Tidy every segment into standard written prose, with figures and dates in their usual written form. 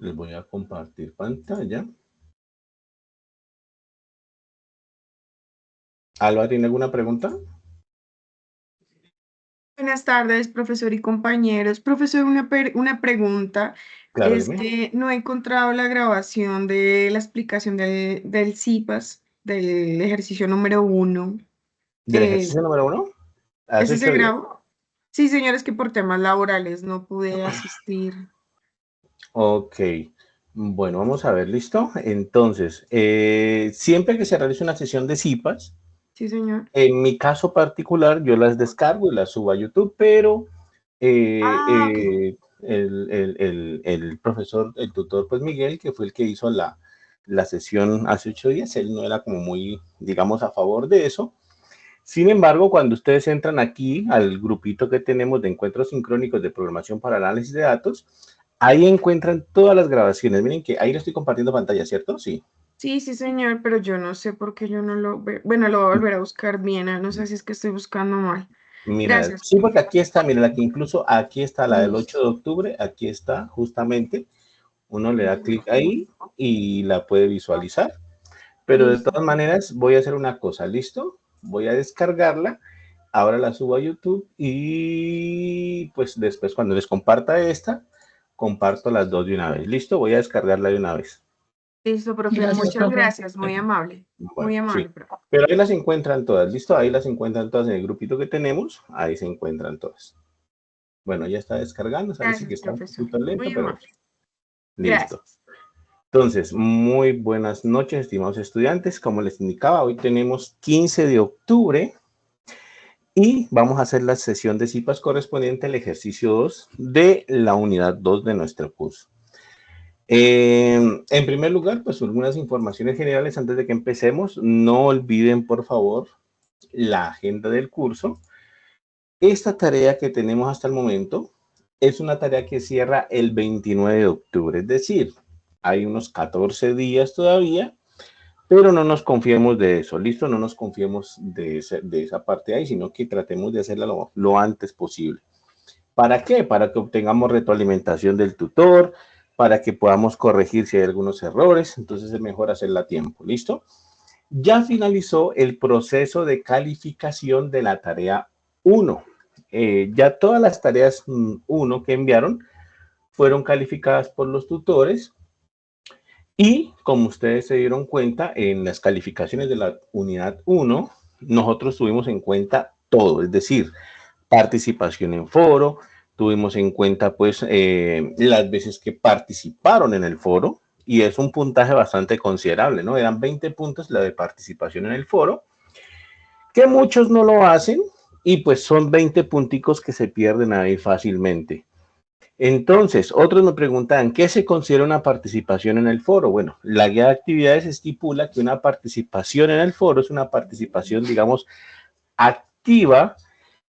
Les voy a compartir pantalla. Alba, ¿tiene alguna pregunta? Buenas tardes, profesor y compañeros. Profesor, una pregunta. Claro, Es dime. que no he encontrado la grabación de la explicación del CIPAS, del ejercicio número 1. ¿Del Eh, ejercicio número 1? ¿Has ¿Ese se hecho bien? grabó? Sí, señores, que por temas laborales no pude asistir. Ok. Bueno, vamos a ver, ¿listo? Entonces, siempre que se realice una sesión de CIPAS, Sí, señor. en mi caso particular, yo las descargo y las subo a YouTube, pero Ah, ok. el profesor, el tutor, pues Miguel, que fue el que hizo la sesión hace 8 días, él no era como muy, digamos, a favor de eso. Sin embargo, cuando ustedes entran aquí al grupito que tenemos de encuentros sincrónicos de programación para análisis de datos, ahí encuentran todas las grabaciones. Miren que ahí le estoy compartiendo pantalla, ¿cierto? Sí. Sí, sí, señor, pero yo no sé por qué yo no lo veo. Bueno, lo voy a volver a buscar bien. No sé si es que estoy buscando mal. Mira, Gracias, sí, porque profe. aquí está, mira, aquí incluso aquí está la del 8 Listo. de octubre, aquí está justamente, uno le da clic ahí y la puede visualizar. Pero de Listo. todas maneras, voy a hacer una cosa, ¿listo? Voy a descargarla, ahora la subo a YouTube y pues después cuando les comparta esta, comparto las dos de una vez. ¿Listo? Voy a descargarla de una vez. Listo, profe. Gracias, Muchas profe. gracias. Muy amable. Bueno, Muy sí. amable, profe. Pero ahí las encuentran todas, ¿listo? Ahí las encuentran todas en el grupito que tenemos, ahí se encuentran todas. Bueno, ya está descargando, sale sí que Gracias, está un profesor. poquito lento, Muy pero amable. listo. Gracias. Entonces, muy buenas noches, estimados estudiantes. Como les indicaba, hoy tenemos 15 de octubre y vamos a hacer la sesión de CIPAS correspondiente al ejercicio 2 de la unidad 2 de nuestro curso. En primer lugar, pues algunas informaciones generales antes de que empecemos. No olviden, por favor, la agenda del curso. Esta tarea que tenemos hasta el momento es una tarea que cierra el 29 de octubre, es decir, hay unos 14 días todavía, pero no nos confiemos de eso, ¿listo? No nos confiemos de esa parte ahí, sino que tratemos de hacerla lo antes posible. ¿Para qué? Para que obtengamos retroalimentación del tutor, para que podamos corregir si hay algunos errores, entonces es mejor hacerla a tiempo, ¿listo? Ya finalizó el proceso de calificación de la tarea 1. Ya todas las tareas 1 que enviaron fueron calificadas por los tutores y como ustedes se dieron cuenta, en las calificaciones de la unidad 1, nosotros tuvimos en cuenta todo, es decir, participación en foro, tuvimos en cuenta pues las veces que participaron en el foro y es un puntaje bastante considerable, ¿no? Eran 20 puntos la de participación en el foro, que muchos no lo hacen y pues son 20 punticos que se pierden ahí fácilmente. Entonces, otros me preguntan, ¿qué se considera una participación en el foro? Bueno, la guía de actividades estipula que una participación en el foro es una participación, digamos, activa,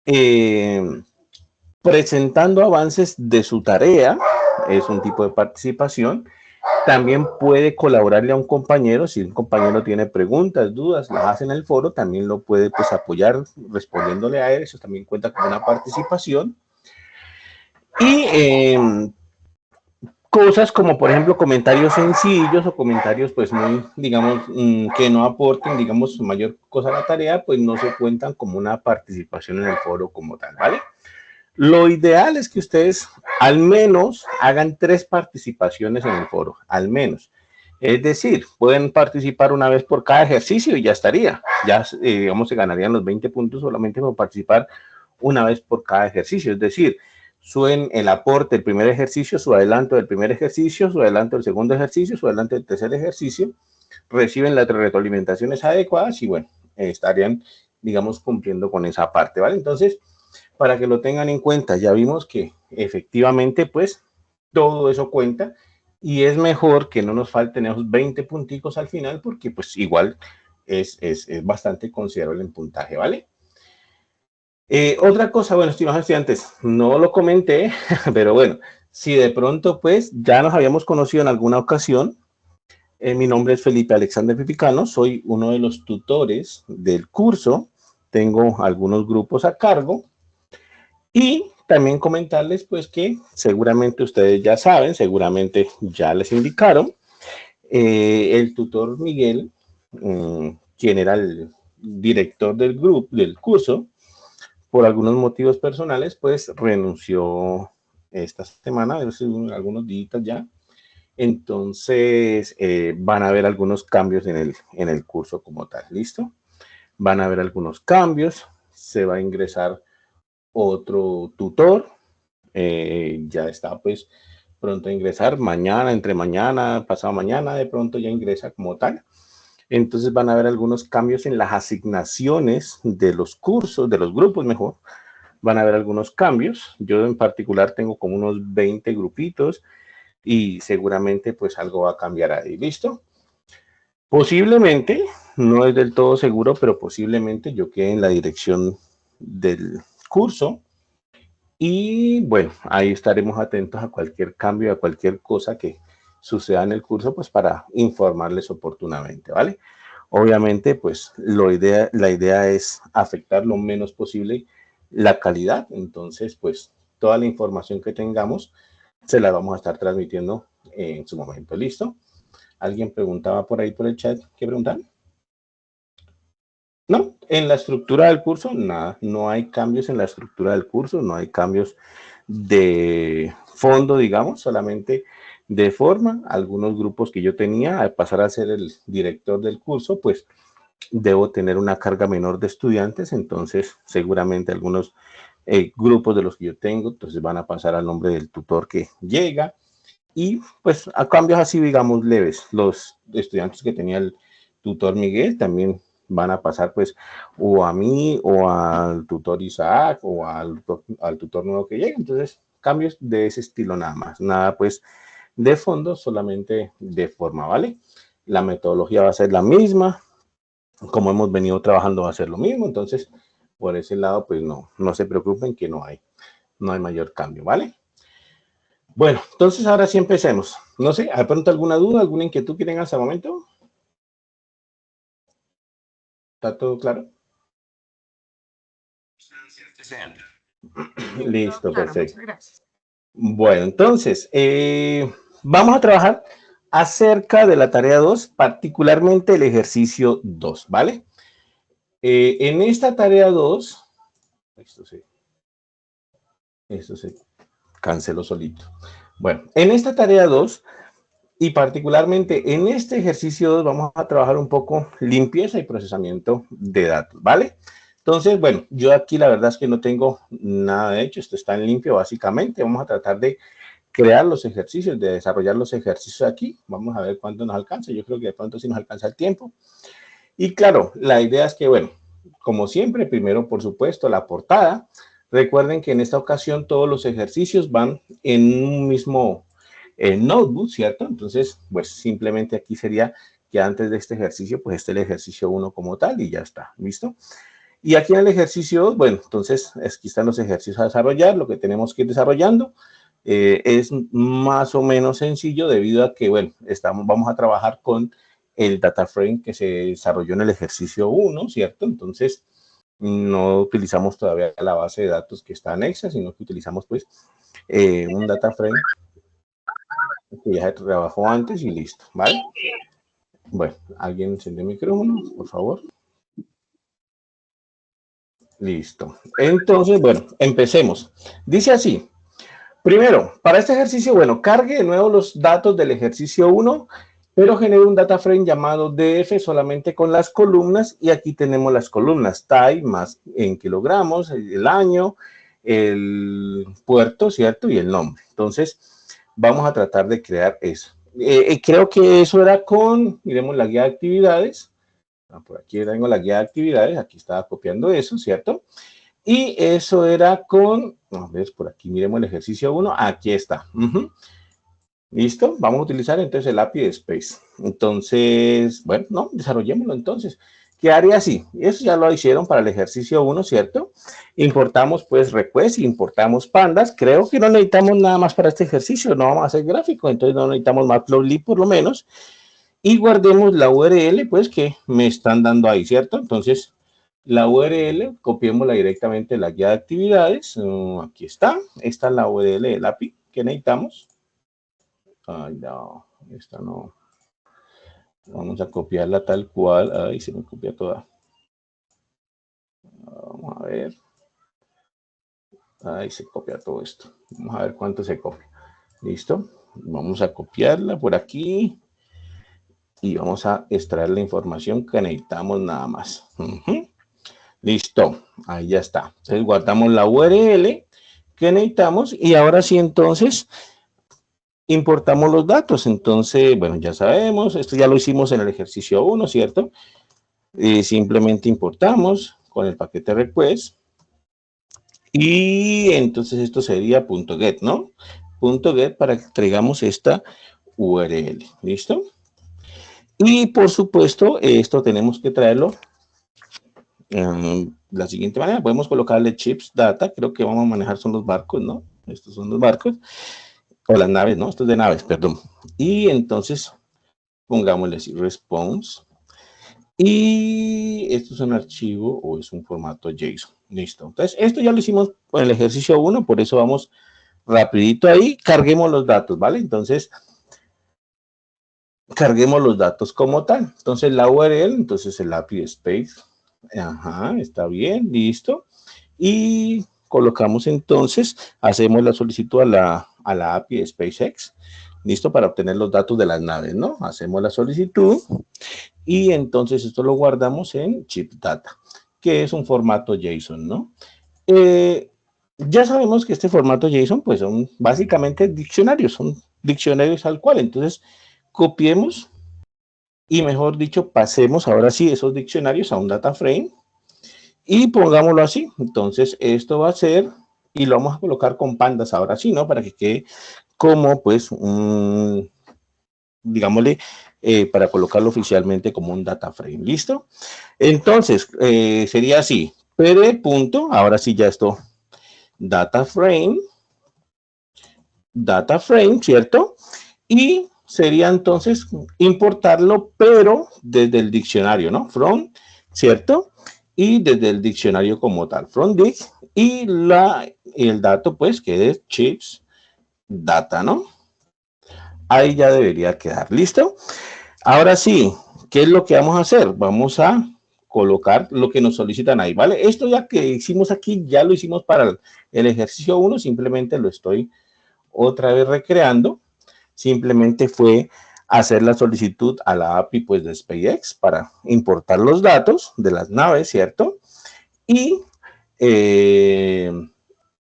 eh, presentando avances de su tarea, es un tipo de participación. También puede colaborarle a un compañero, si un compañero tiene preguntas, dudas, las hace en el foro, también lo puede pues apoyar respondiéndole a él, eso también cuenta como una participación. Y cosas como por ejemplo comentarios sencillos o comentarios pues muy digamos que no aporten digamos mayor cosa a la tarea pues no se cuentan como una participación en el foro como tal, ¿vale? Lo ideal es que ustedes al menos hagan 3 participaciones en el foro, al menos. Es decir, pueden participar una vez por cada ejercicio y ya estaría. Ya, digamos, se ganarían los 20 puntos solamente por participar una vez por cada ejercicio. Es decir, suben el aporte del primer ejercicio, su adelanto del primer ejercicio, su adelanto del segundo ejercicio, su adelanto del tercer ejercicio, reciben las retroalimentaciones adecuadas y bueno, estarían, digamos, cumpliendo con esa parte, ¿vale? Entonces, para que lo tengan en cuenta, ya vimos que efectivamente, pues, todo eso cuenta y es mejor que no nos falten esos 20 punticos al final porque pues igual es bastante considerable el puntaje, ¿vale? Otra cosa, bueno, estimados estudiantes, no lo comenté, pero bueno, si de pronto pues ya nos habíamos conocido en alguna ocasión, mi nombre es Felipe Alexander Pipicano, soy uno de los tutores del curso, tengo algunos grupos a cargo y también comentarles pues que seguramente ustedes ya saben, seguramente ya les indicaron, el tutor Miguel, quien era el director del grupo, del curso, por algunos motivos personales, pues renunció esta semana, hace algunos días ya. Entonces, van a haber algunos cambios en el curso como tal, ¿listo? Van a haber algunos cambios, se va a ingresar otro tutor, ya está pues pronto a ingresar, mañana, entre mañana, pasado mañana, de pronto ya ingresa como tal. Entonces van a haber algunos cambios en las asignaciones de los cursos, de los grupos mejor. Van a haber algunos cambios. Yo en particular tengo como unos 20 grupitos y seguramente pues algo va a cambiar ahí. ¿Listo? Posiblemente, no es del todo seguro, pero posiblemente yo quede en la dirección del curso. Y bueno, ahí estaremos atentos a cualquier cambio, a cualquier cosa que suceda en el curso, pues para informarles oportunamente, ¿vale? Obviamente, pues la idea es afectar lo menos posible la calidad. Entonces, pues toda la información que tengamos se la vamos a estar transmitiendo en su momento. ¿Listo? Alguien preguntaba por ahí por el chat. ¿Qué preguntan? No, en la estructura del curso, nada. No hay cambios en la estructura del curso, no hay cambios de fondo, digamos, solamente de forma. Algunos grupos que yo tenía, al pasar a ser el director del curso, pues debo tener una carga menor de estudiantes, entonces seguramente algunos grupos de los que yo tengo, entonces van a pasar al nombre del tutor que llega y pues a cambios así, digamos, leves. Los estudiantes que tenía el tutor Miguel también van a pasar pues o a mí o al tutor Isaac o al tutor nuevo que llega. Entonces, cambios de ese estilo nada más. Nada pues de fondo, solamente de forma, ¿vale? La metodología va a ser la misma. Como hemos venido trabajando va a ser lo mismo. Entonces, por ese lado, pues no se preocupen que no hay mayor cambio, ¿vale? Bueno, entonces ahora sí empecemos. No sé, ¿de pronto alguna duda, alguna inquietud que tengan hasta el momento? ¿Está todo claro? Listo, Claro, perfecto. muchas gracias. Bueno, entonces, vamos a trabajar acerca de la tarea 2, particularmente el ejercicio 2, ¿vale? En esta tarea 2, esto se canceló solito. Bueno, en esta tarea 2, y particularmente en este ejercicio 2, vamos a trabajar un poco limpieza y procesamiento de datos, ¿vale? Entonces, bueno, yo aquí la verdad es que no tengo nada de hecho, esto está en limpio básicamente. Vamos a tratar de crear los ejercicios, de desarrollar los ejercicios aquí. Vamos a ver cuánto nos alcanza. Yo creo que de pronto sí nos alcanza el tiempo. Y claro, la idea es que, bueno, como siempre, primero, por supuesto, la portada. Recuerden que en esta ocasión todos los ejercicios van en un mismo notebook, ¿cierto? Entonces, pues simplemente aquí sería que antes de este ejercicio, pues este es el ejercicio 1 como tal y ya está, ¿listo? Y aquí en el ejercicio 2, bueno, entonces aquí están los ejercicios a desarrollar, lo que tenemos que ir desarrollando. Es más o menos sencillo debido a que, bueno, vamos a trabajar con el data frame que se desarrolló en el ejercicio 1, ¿cierto? Entonces, no utilizamos todavía la base de datos que está anexa, sino que utilizamos, pues, un data frame que ya se trabajó antes y listo, ¿vale? Bueno, ¿alguien enciende el micrófono, por favor? Listo. Entonces, bueno, empecemos. Dice así. Primero, para este ejercicio, bueno, cargue de nuevo los datos del ejercicio 1, pero genere un data frame llamado DF solamente con las columnas, y aquí tenemos las columnas, time más en kilogramos, el año, el puerto, ¿cierto? Y el nombre. Entonces, vamos a tratar de crear eso. Creo que eso era con, miremos la guía de actividades. Por aquí tengo la guía de actividades, aquí estaba copiando eso, ¿cierto? Y eso era con, a ver, por aquí miremos el ejercicio 1, aquí está. ¿Listo? Vamos a utilizar entonces el API de Space. Entonces, bueno, no, desarrollémoslo entonces. ¿Qué haría así? Eso ya lo hicieron para el ejercicio 1, ¿cierto? Importamos pues request, importamos pandas. Creo que no necesitamos nada más para este ejercicio, no vamos a hacer gráfico, entonces no necesitamos matplotlib por lo menos. Y guardemos la URL pues que me están dando ahí, ¿cierto? Entonces, La URL, copiémosla directamente de la guía de actividades. Aquí está. Esta es la URL del API que necesitamos. Ay, no, esta no. Vamos a copiarla tal cual. Ay, se me copia toda. Vamos a ver. Ahí se copia todo esto. Vamos a ver cuánto se copia. ¿Listo? Vamos a copiarla por aquí. Y vamos a extraer la información que necesitamos nada más. Listo. Ahí ya está. Entonces guardamos la URL que necesitamos. Y ahora sí, entonces, importamos los datos. Entonces, bueno, ya sabemos. Esto ya lo hicimos en el ejercicio 1, ¿cierto? Simplemente importamos con el paquete request. Y entonces esto sería .get, ¿no? .get para que traigamos esta URL, ¿listo? Y por supuesto, esto tenemos que traerlo de la siguiente manera. Podemos colocarle chips data, creo que vamos a manejar son los barcos, ¿no? Estos son los barcos, o las naves, ¿no? Esto es de naves, perdón. Y entonces, pongámosle así, response. Y esto es un archivo o es un formato JSON. Listo. Entonces, esto ya lo hicimos en el ejercicio 1, por eso vamos rapidito ahí. Carguemos los datos, ¿vale? Entonces, carguemos los datos como tal. Entonces, la URL, entonces el API space. Ajá, está bien, listo. Y colocamos entonces, hacemos la solicitud a la API SpaceX. Listo, para obtener los datos de las naves, ¿no? Hacemos la solicitud. Y entonces esto lo guardamos en chip data, que es un formato JSON, ¿no? Ya sabemos que este formato JSON, pues son básicamente diccionarios, son diccionarios al cual. Entonces, copiemos y, mejor dicho, pasemos ahora sí esos diccionarios a un data frame y pongámoslo así. Entonces, esto va a ser, y lo vamos a colocar con pandas ahora sí, ¿no? Para que quede como, pues, digámosle, para colocarlo oficialmente como un data frame. ¿Listo? Entonces, sería así, pd punto, ahora sí ya esto, data frame, ¿cierto? Y sería entonces importarlo, pero desde el diccionario, ¿no? From, ¿cierto? Y desde el diccionario como tal, from dic, y el dato, pues, que es chips data, ¿no? Ahí ya debería quedar, ¿listo? Ahora sí, ¿qué es lo que vamos a hacer? Vamos a colocar lo que nos solicitan ahí, ¿vale? Esto ya que hicimos aquí, ya lo hicimos para el ejercicio 1, simplemente lo estoy otra vez recreando. Simplemente fue hacer la solicitud a la API, pues, de SpaceX para importar los datos de las naves, ¿cierto? Y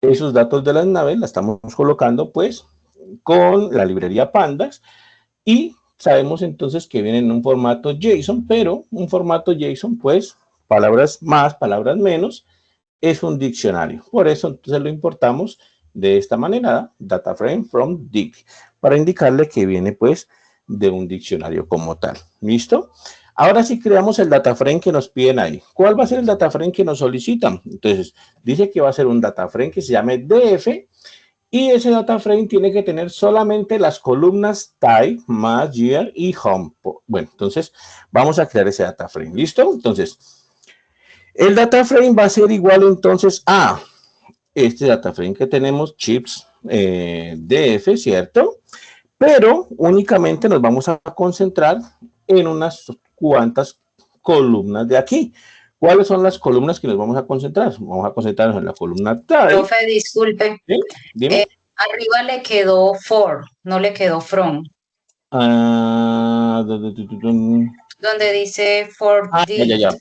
esos datos de las naves la estamos colocando, pues, con la librería Pandas, y sabemos entonces que viene en un formato JSON, pero un formato JSON, pues, palabras más, palabras menos, es un diccionario. Por eso entonces lo importamos de esta manera, data frame from dic, para indicarle que viene, pues, de un diccionario como tal. ¿Listo? Ahora sí creamos el data frame que nos piden ahí. ¿Cuál va a ser el data frame que nos solicitan? Entonces, dice que va a ser un data frame que se llame DF, y ese data frame tiene que tener solamente las columnas type, más year y home. Bueno, entonces vamos a crear ese data frame. ¿Listo? Entonces, el data frame va a ser igual entonces a este data frame que tenemos, chips DF, ¿cierto? Pero únicamente nos vamos a concentrar en unas cuantas columnas de aquí. ¿Cuáles son las columnas que nos vamos a concentrar? Vamos a concentrarnos en la columna type. Profe, disculpe. ¿Sí? Dime. Arriba le quedó for, no le quedó from. Donde dice for ya.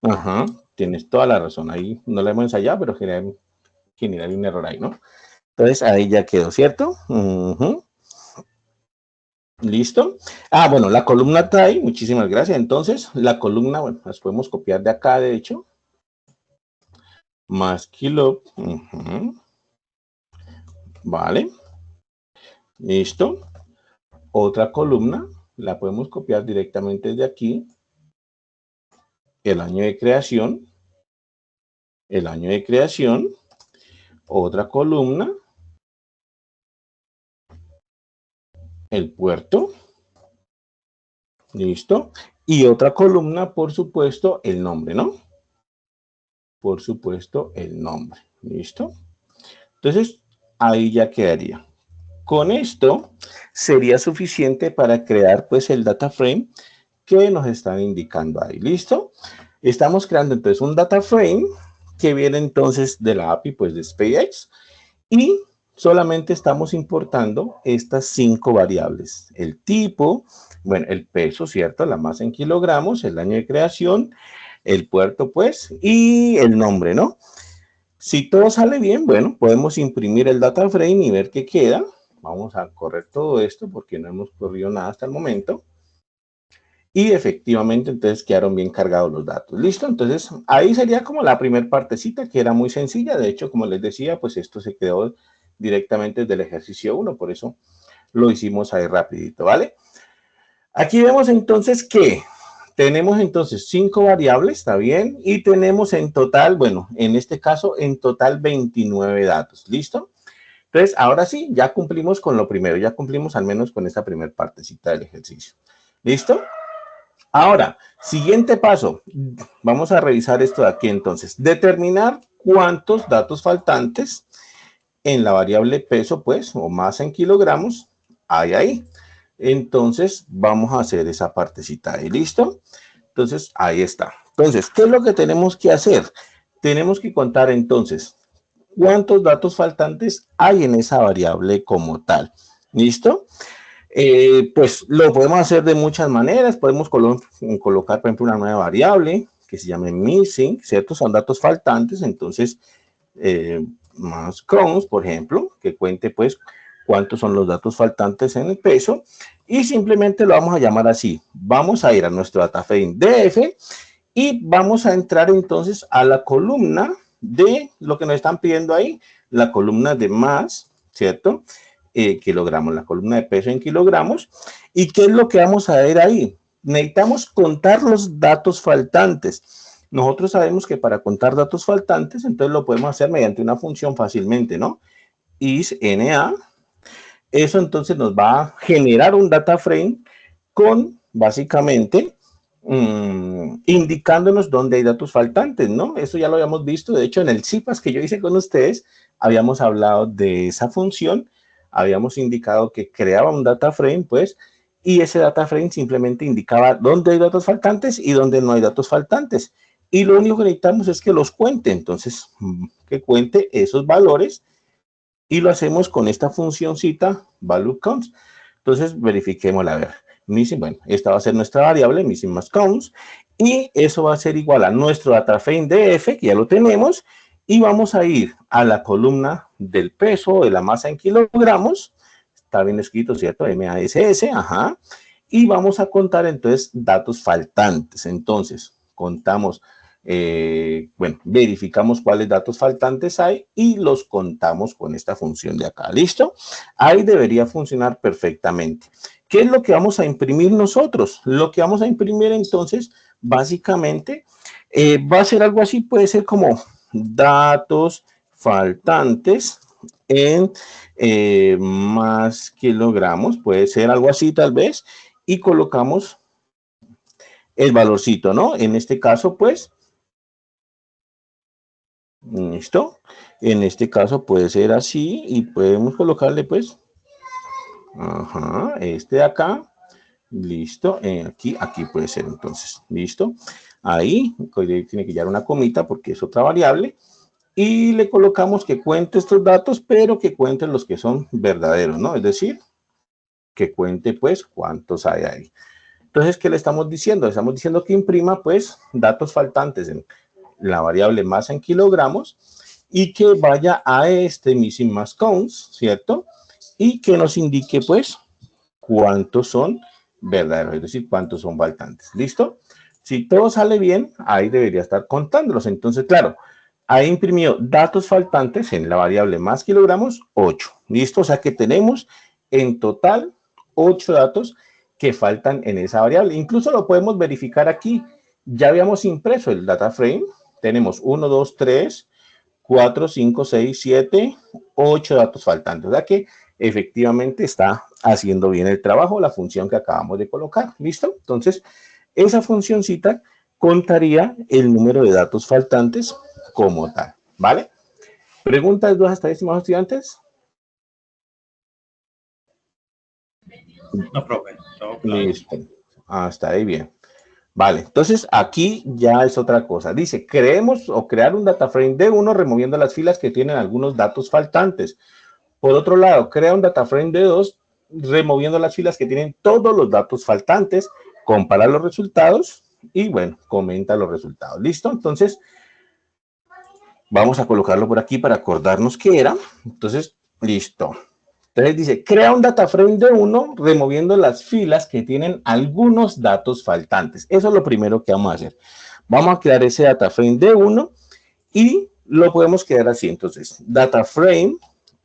Ajá, tienes toda la razón. Ahí no la hemos ensayado, pero generar un error ahí, ¿no? Entonces ahí ya quedó, ¿cierto? ¿Listo? Bueno, la columna type, muchísimas gracias. Entonces, la columna, bueno, las podemos copiar de acá, de hecho. Más kilo. Vale. Listo. Otra columna, la podemos copiar directamente de aquí. El año de creación. El año de creación. Otra columna. El puerto. Listo. Y otra columna, por supuesto, el nombre, ¿no? Por supuesto, el nombre. ¿Listo? Entonces, ahí ya quedaría. Con esto sería suficiente para crear pues el data frame que nos están indicando ahí. ¿Listo? Estamos creando entonces un data frame que viene entonces de la API pues de SpaceX y solamente estamos importando estas 5 variables. El tipo, bueno, el peso, ¿cierto? La masa en kilogramos, el año de creación, el puerto pues y el nombre, ¿no? Si todo sale bien, bueno, podemos imprimir el data frame y ver qué queda. Vamos a correr todo esto porque no hemos corrido nada hasta el momento. Y efectivamente, entonces quedaron bien cargados los datos. ¿Listo? Entonces, ahí sería como la primera partecita que era muy sencilla. De hecho, como les decía, pues esto se quedó directamente del ejercicio 1. Por eso lo hicimos ahí rapidito, ¿vale? Aquí vemos entonces que tenemos entonces 5 variables, ¿está bien? Y tenemos en total, bueno, en este caso, en total 29 datos. ¿Listo? Entonces, ahora sí, ya cumplimos con lo primero, ya cumplimos al menos con esta primera partecita del ejercicio. ¿Listo? Ahora, siguiente paso, vamos a revisar esto de aquí entonces. Determinar cuántos datos faltantes en la variable peso, pues, o masa en kilogramos, hay ahí. Entonces, vamos a hacer esa partecita ahí, ¿listo? Entonces, ahí está. Entonces, ¿qué es lo que tenemos que hacer? Tenemos que contar entonces cuántos datos faltantes hay en esa variable como tal. ¿Listo? Pues lo podemos hacer de muchas maneras. Podemos colocar, por ejemplo, una nueva variable que se llame missing, ¿cierto? Son datos faltantes. Entonces, más crowns, por ejemplo, que cuente pues cuántos son los datos faltantes en el peso. Y simplemente lo vamos a llamar así. Vamos a ir a nuestro data frame DF y vamos a entrar entonces a la columna de lo que nos están pidiendo ahí, la columna de más, ¿cierto? Kilogramos, la columna de peso en kilogramos. ¿Y qué es lo que vamos a ver ahí? Necesitamos contar los datos faltantes. Nosotros sabemos que para contar datos faltantes, entonces lo podemos hacer mediante una función fácilmente, ¿no? Is.na. Eso entonces nos va a generar un data frame con, básicamente, indicándonos dónde hay datos faltantes, ¿no? Eso ya lo habíamos visto. De hecho, en el CIPAS que yo hice con ustedes, habíamos hablado de esa función. Habíamos indicado que creaba un data frame, pues, y ese data frame simplemente indicaba dónde hay datos faltantes y dónde no hay datos faltantes. Y lo único que necesitamos es que los cuente. Entonces, que cuente esos valores y lo hacemos con esta funcióncita value counts. Entonces, verifiquémosla a ver. Missing, bueno, esta va a ser nuestra variable, missing más counts, y eso va a ser igual a nuestro data frame DF, que ya lo tenemos, y vamos a ir a la columna del peso, de la masa en kilogramos, está bien escrito, ¿cierto? MASS, ajá, y vamos a contar entonces datos faltantes. Entonces, contamos, bueno, verificamos cuáles datos faltantes hay y los contamos con esta función de acá, ¿listo? Ahí debería funcionar perfectamente. ¿Qué es lo que vamos a imprimir nosotros? Lo que vamos a imprimir entonces, básicamente, va a ser algo así, puede ser como datos faltantes en más kilogramos, puede ser algo así tal vez, y colocamos el valorcito, ¿no? En este caso, pues, ¿listo? En este caso puede ser así y podemos colocarle, pues, ajá, este de acá, listo, aquí puede ser entonces, listo. Ahí tiene que llevar una comita porque es otra variable. Y le colocamos que cuente estos datos, pero que cuente los que son verdaderos, ¿no? Es decir, que cuente, pues, cuántos hay ahí. Entonces, ¿qué le estamos diciendo? Le estamos diciendo que imprima, pues, datos faltantes en la variable masa en kilogramos y que vaya a este missing mass counts, ¿cierto? Y que nos indique, pues, cuántos son verdaderos, es decir, cuántos son faltantes. ¿Listo? Si todo sale bien, ahí debería estar contándolos. Entonces, claro, ahí imprimió datos faltantes en la variable más kilogramos, 8. ¿Listo? O sea que tenemos en total 8 datos que faltan en esa variable. Incluso lo podemos verificar aquí. Ya habíamos impreso el data frame. Tenemos 1, 2, 3, 4, 5, 6, 7, 8 datos faltantes. O sea que efectivamente está haciendo bien el trabajo la función que acabamos de colocar. ¿Listo? Entonces, esa funcioncita contaría el número de datos faltantes como tal, ¿vale? ¿Preguntas, dudas hasta ahí, estimados estudiantes? No, profe, todo claro. Listo. Hasta ahí bien. Vale, entonces aquí ya es otra cosa. Dice, creemos o crear un data frame de 1 removiendo las filas que tienen algunos datos faltantes. Por otro lado, crea un data frame de 2 removiendo las filas que tienen todos los datos faltantes, compara los resultados y bueno, comenta los resultados. ¿Listo? Entonces, vamos a colocarlo por aquí para acordarnos qué era. Entonces, listo. Entonces dice, crea un data frame de 1 removiendo las filas que tienen algunos datos faltantes. Eso es lo primero que vamos a hacer. Vamos a crear ese data frame de 1 y lo podemos crear así. Entonces, data frame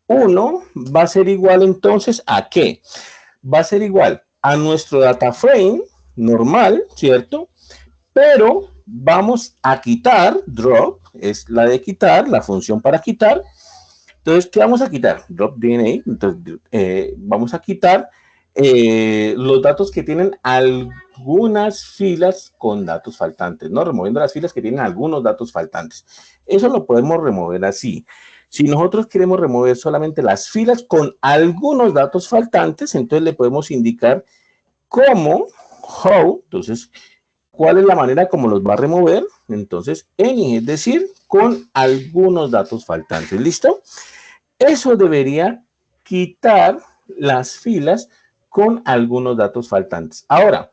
1 va a ser igual entonces ¿a qué? Va a ser igual a nuestro data frame normal, ¿cierto? Pero vamos a quitar, drop, es la de quitar, la función para quitar. Entonces, ¿qué vamos a quitar? Drop DNA. Entonces, vamos a quitar los datos que tienen algunas filas con datos faltantes, ¿no? Removiendo las filas que tienen algunos datos faltantes. Eso lo podemos remover así. Si nosotros queremos remover solamente las filas con algunos datos faltantes, entonces le podemos indicar cómo, how, entonces, ¿cuál es la manera como los va a remover? Entonces, any, es decir, con algunos datos faltantes. ¿Listo? Eso debería quitar las filas con algunos datos faltantes. Ahora,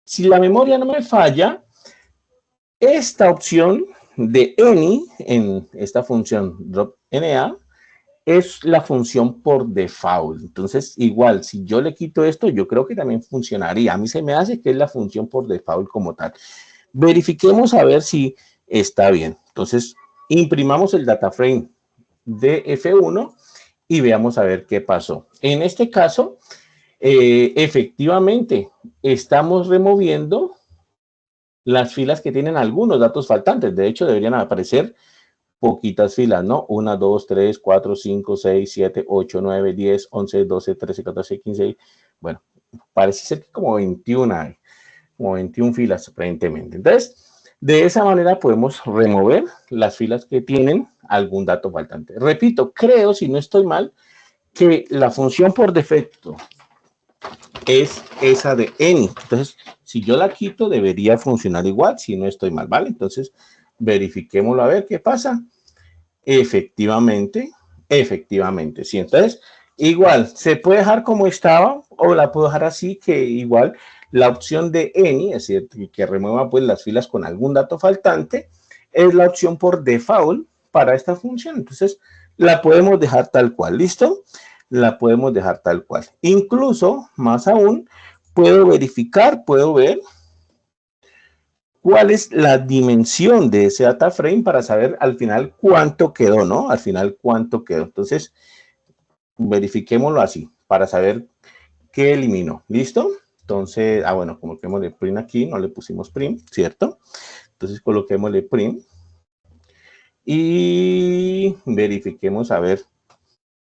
si la memoria no me falla, esta opción de any en esta función drop NA es la función por default. Entonces, igual, si yo le quito esto, yo creo que también funcionaría. A mí se me hace que es la función por default como tal. Verifiquemos a ver si está bien. Entonces, imprimamos el data frame de F1 y veamos a ver qué pasó. En este caso, efectivamente, estamos removiendo las filas que tienen algunos datos faltantes. De hecho, deberían aparecer poquitas filas, ¿no? 1, 2, 3, 4, 5, 6, 7, 8, 9, 10, 11, 12, 13, 14, 15. Bueno, parece ser que como 21 hay, como 21 filas aparentemente. Entonces, de esa manera podemos remover las filas que tienen algún dato faltante. Repito, creo, si no estoy mal, que la función por defecto es esa de any. Entonces, si yo la quito, debería funcionar igual, si no estoy mal, ¿vale? Entonces, verifiquémoslo a ver qué pasa. Efectivamente, sí. Entonces, igual, se puede dejar como estaba o la puedo dejar así, que igual la opción de any, es decir, que remueva pues las filas con algún dato faltante, es la opción por default para esta función. Entonces, la podemos dejar tal cual, ¿listo? La podemos dejar tal cual. Incluso, más aún, puedo verificar, puedo ver cuál es la dimensión de ese data frame para saber al final cuánto quedó, ¿no? Al final cuánto quedó. Entonces, verifiquémoslo así para saber qué eliminó. ¿Listo? Entonces, bueno, coloquémosle print aquí, no le pusimos print, ¿cierto? Entonces, coloquémosle print y verifiquemos a ver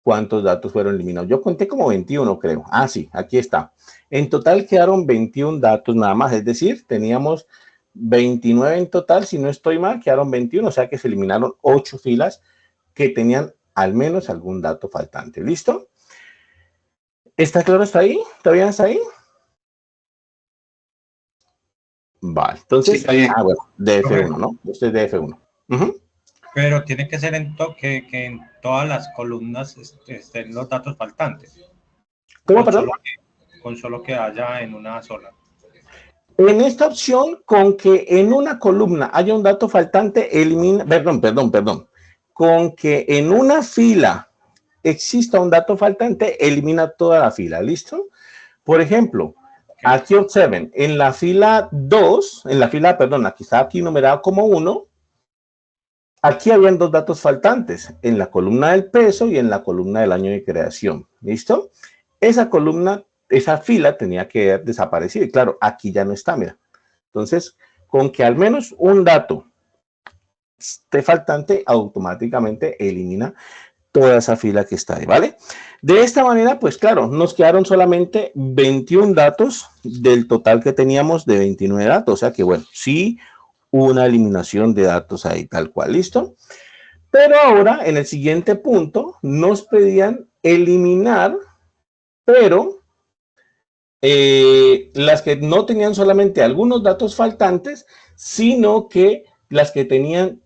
cuántos datos fueron eliminados. Yo conté como 21, creo. Ah, sí, aquí está. En total quedaron 21 datos nada más, es decir, teníamos 29 en total, si no estoy mal, quedaron 21, o sea que se eliminaron 8 filas que tenían al menos algún dato faltante. ¿Listo? ¿Está claro hasta ahí? ¿Todavía está ahí? Vale, entonces, Sí, bueno, DF1, ¿no? Este es DF1. Pero tiene que ser que en todas las columnas estén los datos faltantes. ¿Cómo, perdón? Con solo que haya en una sola. En esta opción, con que en una columna haya un dato faltante, elimina, perdón. Con que en una fila exista un dato faltante, elimina toda la fila. ¿Listo? Por ejemplo, aquí observen, en la fila 2, aquí está aquí numerado como 1, aquí habían dos datos faltantes, en la columna del peso y en la columna del año de creación. ¿Listo? Esa columna, esa fila tenía que desaparecer. Y claro, aquí ya no está, mira. Entonces, con que al menos un dato esté faltante, automáticamente elimina toda esa fila que está ahí, ¿vale? De esta manera, pues claro, nos quedaron solamente 21 datos del total que teníamos de 29 datos. O sea que, bueno, sí, una eliminación de datos ahí, tal cual, ¿listo? Pero ahora, en el siguiente punto, nos pedían eliminar, pero las que no tenían solamente algunos datos faltantes, sino que las que tenían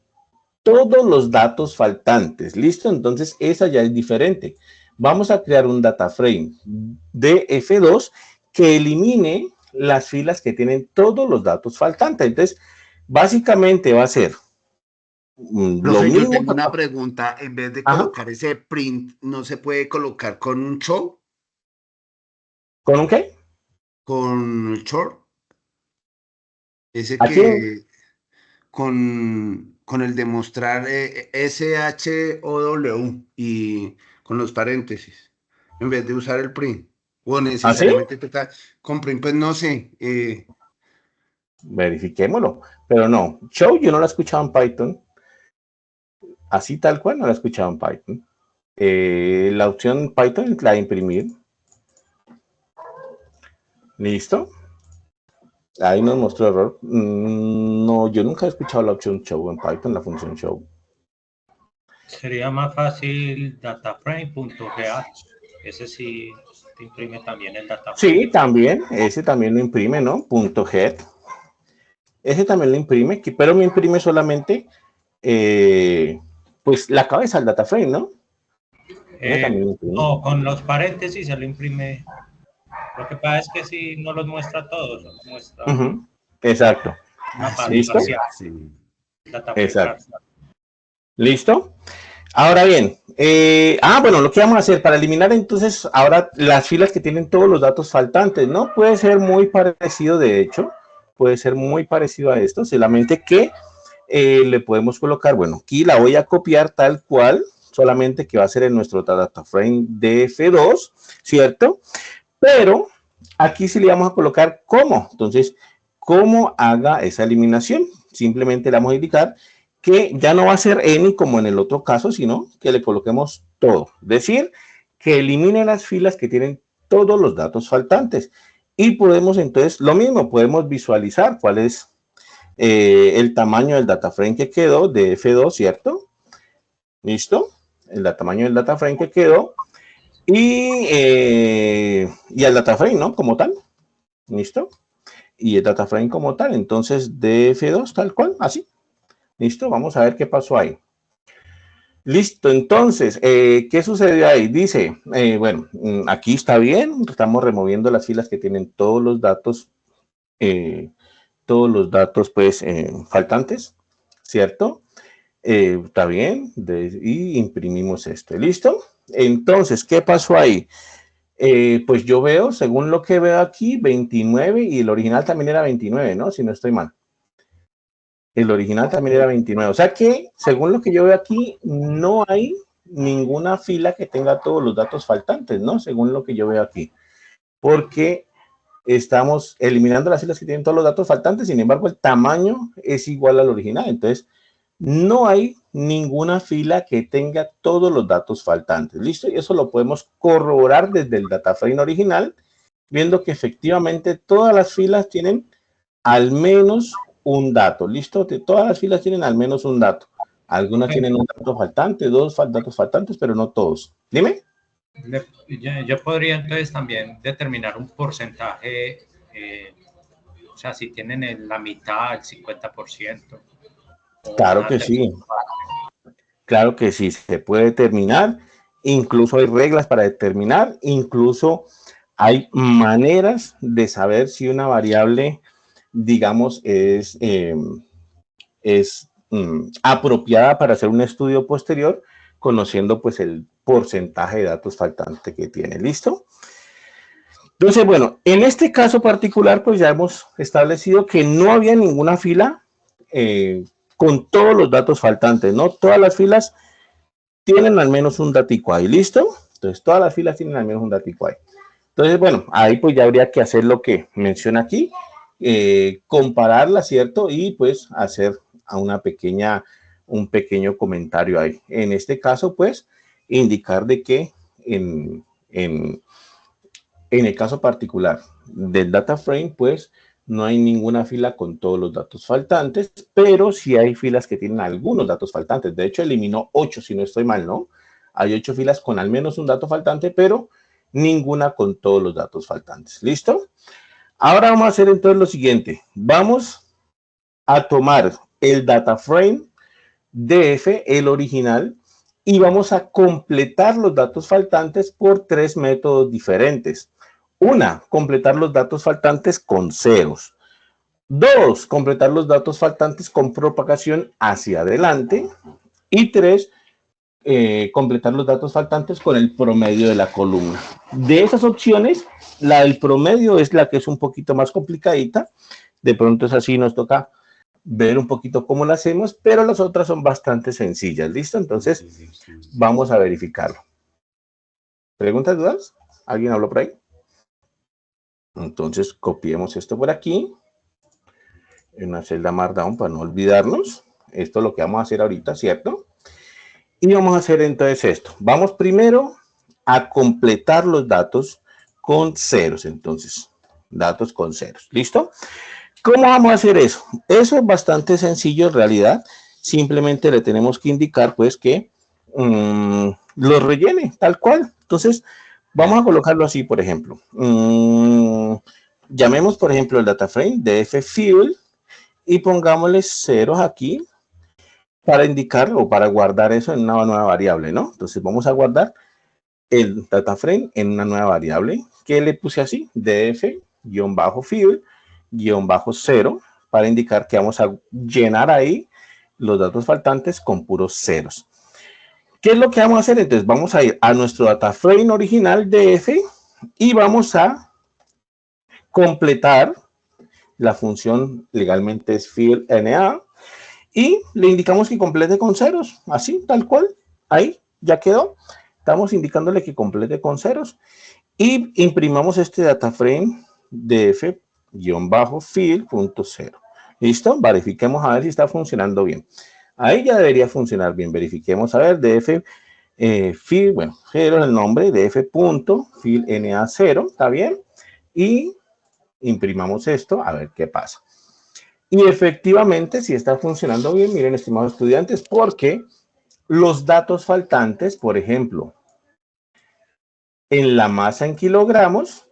todos los datos faltantes, ¿listo? Entonces, esa ya es diferente. Vamos a crear un data frame de F2 que elimine las filas que tienen todos los datos faltantes. Entonces, básicamente va a ser lo Profe, yo mismo. tengo una pregunta. En vez de colocar ese print, ¿no se puede colocar con un show? ¿Con un qué? Con el short. Ese Aquí. que con el de mostrar SHOW y con los paréntesis, en vez de usar el print. O necesariamente con print, pues no sé. Verifiquémoslo. Pero no, show yo no la he escuchado en Python. Así tal cual no la he escuchado en Python. La opción Python es la de imprimir. ¿Listo? Ahí nos mostró error. No, yo nunca he escuchado la opción show en Python, la función show. Sería más fácil dataframe.get. Ese sí te imprime también el dataframe. Sí, también. Ese también lo imprime, ¿no? .get. Ese también lo imprime, pero me imprime solamente pues la cabeza del dataframe, ¿no? No, con los paréntesis se lo imprime. Lo que pasa es que si no los muestra todos, los muestra. Exacto. ¿Listo? Sí. Exacto. ¿Listo? Ahora bien, bueno, lo que vamos a hacer para eliminar entonces ahora las filas que tienen todos los datos faltantes, ¿no? Puede ser muy parecido, de hecho, puede ser muy parecido a esto, solamente que le podemos colocar, bueno, aquí la voy a copiar tal cual, solamente que va a ser en nuestro data frame de F2, ¿cierto? Pero aquí sí le vamos a colocar cómo. Entonces, cómo haga esa eliminación. Simplemente le vamos a indicar que ya no va a ser any como en el otro caso, sino que le coloquemos todo. Es decir, que elimine las filas que tienen todos los datos faltantes. Y podemos entonces, lo mismo, podemos visualizar cuál es el tamaño del data frame que quedó de F2, ¿cierto? ¿Listo? El tamaño del data frame que quedó. Y el data frame, ¿no? Como tal. ¿Listo? Y el data frame como tal. Entonces, de F2, tal cual, así. ¿Listo? Vamos a ver qué pasó ahí. Listo, entonces, ¿qué sucedió ahí? Dice, bueno, aquí está bien, estamos removiendo las filas que tienen todos los datos, pues, faltantes, ¿cierto? Está bien, y imprimimos esto, ¿listo? Entonces, ¿qué pasó ahí? Pues yo veo, según lo que veo aquí, 29, y el original también era 29, ¿no? Si no estoy mal. El original también era 29. O sea que, según lo que yo veo aquí, no hay ninguna fila que tenga todos los datos faltantes, ¿no? Según lo que yo veo aquí. Porque estamos eliminando las filas que tienen todos los datos faltantes, sin embargo, el tamaño es igual al original. Entonces, no hay ninguna fila que tenga todos los datos faltantes. ¿Listo? Y eso lo podemos corroborar desde el data frame original, viendo que efectivamente todas las filas tienen al menos un dato. ¿Listo? Todas las filas tienen al menos un dato. Algunas tienen un dato faltante, dos datos faltantes, pero no todos. Dime. Yo podría entonces también determinar un porcentaje, o sea, si tienen la mitad, el 50%. Claro que sí. Claro que sí, se puede determinar. Incluso hay reglas para determinar. Incluso hay maneras de saber si una variable, digamos, es apropiada para hacer un estudio posterior, conociendo pues el porcentaje de datos faltantes que tiene. ¿Listo? Entonces, bueno, en este caso particular, pues ya hemos establecido que no había ninguna fila con todos los datos faltantes, ¿no? Todas las filas tienen al menos un datico ahí, ¿listo? Entonces, todas las filas tienen al menos un datico ahí. Entonces, bueno, ahí pues ya habría que hacer lo que menciona aquí, compararla, ¿cierto? Y pues hacer un pequeño comentario ahí. En este caso, pues, indicar de que en el caso particular del data frame, pues no hay ninguna fila con todos los datos faltantes, pero sí hay filas que tienen algunos datos faltantes. De hecho, eliminó 8, si no estoy mal, ¿no? Hay 8 filas con al menos un dato faltante, pero ninguna con todos los datos faltantes. ¿Listo? Ahora vamos a hacer entonces lo siguiente. Vamos a tomar el data frame DF, el original, y vamos a completar los datos faltantes por 3 métodos diferentes. 1, completar los datos faltantes con ceros. 2, completar los datos faltantes con propagación hacia adelante. Y 3, completar los datos faltantes con el promedio de la columna. De esas opciones, la del promedio es la que es un poquito más complicadita. De pronto es así, nos toca ver un poquito cómo la hacemos, pero las otras son bastante sencillas. ¿Listo? Entonces, vamos a verificarlo. ¿Preguntas, dudas? ¿Alguien habló por ahí? Entonces, copiemos esto por aquí, en una celda Markdown para no olvidarnos. Esto es lo que vamos a hacer ahorita, ¿cierto? Y vamos a hacer entonces esto. Vamos primero a completar los datos con ceros. Entonces, datos con ceros. ¿Listo? ¿Cómo vamos a hacer eso? Eso es bastante sencillo en realidad. Simplemente le tenemos que indicar, pues, que lo rellene, tal cual. Entonces, vamos a colocarlo así, por ejemplo. Llamemos, por ejemplo, el data frame df field y pongámosle ceros aquí para indicar o para guardar eso en una nueva variable, ¿no? Entonces, vamos a guardar el data frame en una nueva variable que le puse así, df-field-0 para indicar que vamos a llenar ahí los datos faltantes con puros ceros. ¿Qué es lo que vamos a hacer? Entonces vamos a ir a nuestro data frame original df y vamos a completar la función, legalmente es fieldNA, y le indicamos que complete con ceros, así, tal cual, ahí, ya quedó. Estamos indicándole que complete con ceros y imprimamos este data frame df-field.0. ¿Listo? Verifiquemos a ver si está funcionando bien. Ahí ya debería funcionar bien. Verifiquemos a ver, df field, bueno, 0 es el nombre, df.fieldNA0, ¿está bien? Y imprimamos esto, a ver qué pasa. Y efectivamente, si está funcionando bien, miren, estimados estudiantes, porque los datos faltantes, por ejemplo, en la masa en kilogramos,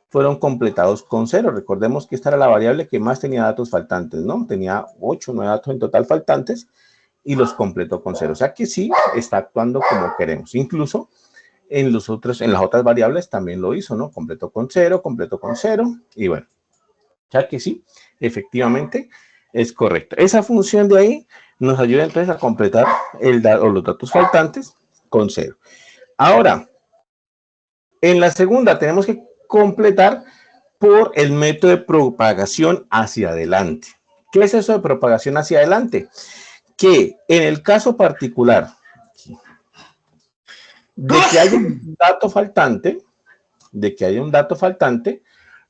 fueron completados con 0. Recordemos que esta era la variable que más tenía datos faltantes, ¿no? Tenía 8 o 9 datos en total faltantes y los completó con 0. O sea que sí, está actuando como queremos. Incluso en las otras variables también lo hizo, ¿no? Completó con 0 y bueno. O sea que sí, efectivamente es correcto. Esa función de ahí nos ayuda entonces a completar los datos faltantes con 0. Ahora, en la segunda tenemos que completar por el método de propagación hacia adelante. ¿Qué es eso de propagación hacia adelante? Que en el caso particular de que haya un dato faltante,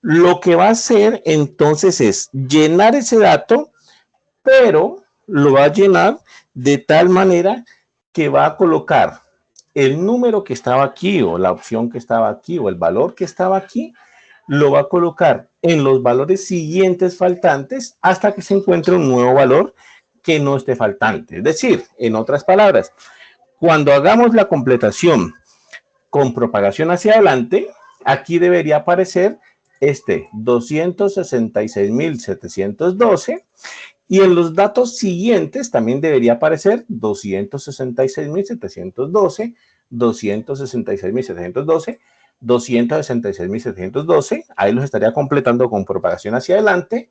lo que va a hacer entonces es llenar ese dato, pero lo va a llenar de tal manera que va a colocar el número que estaba aquí o la opción que estaba aquí o el valor que estaba aquí, lo va a colocar en los valores siguientes faltantes hasta que se encuentre un nuevo valor que no esté faltante. Es decir, en otras palabras, cuando hagamos la completación con propagación hacia adelante, aquí debería aparecer este 266.712 y en los datos siguientes también debería aparecer 266.712, 266.712, 266.712, ahí los estaría completando con propagación hacia adelante,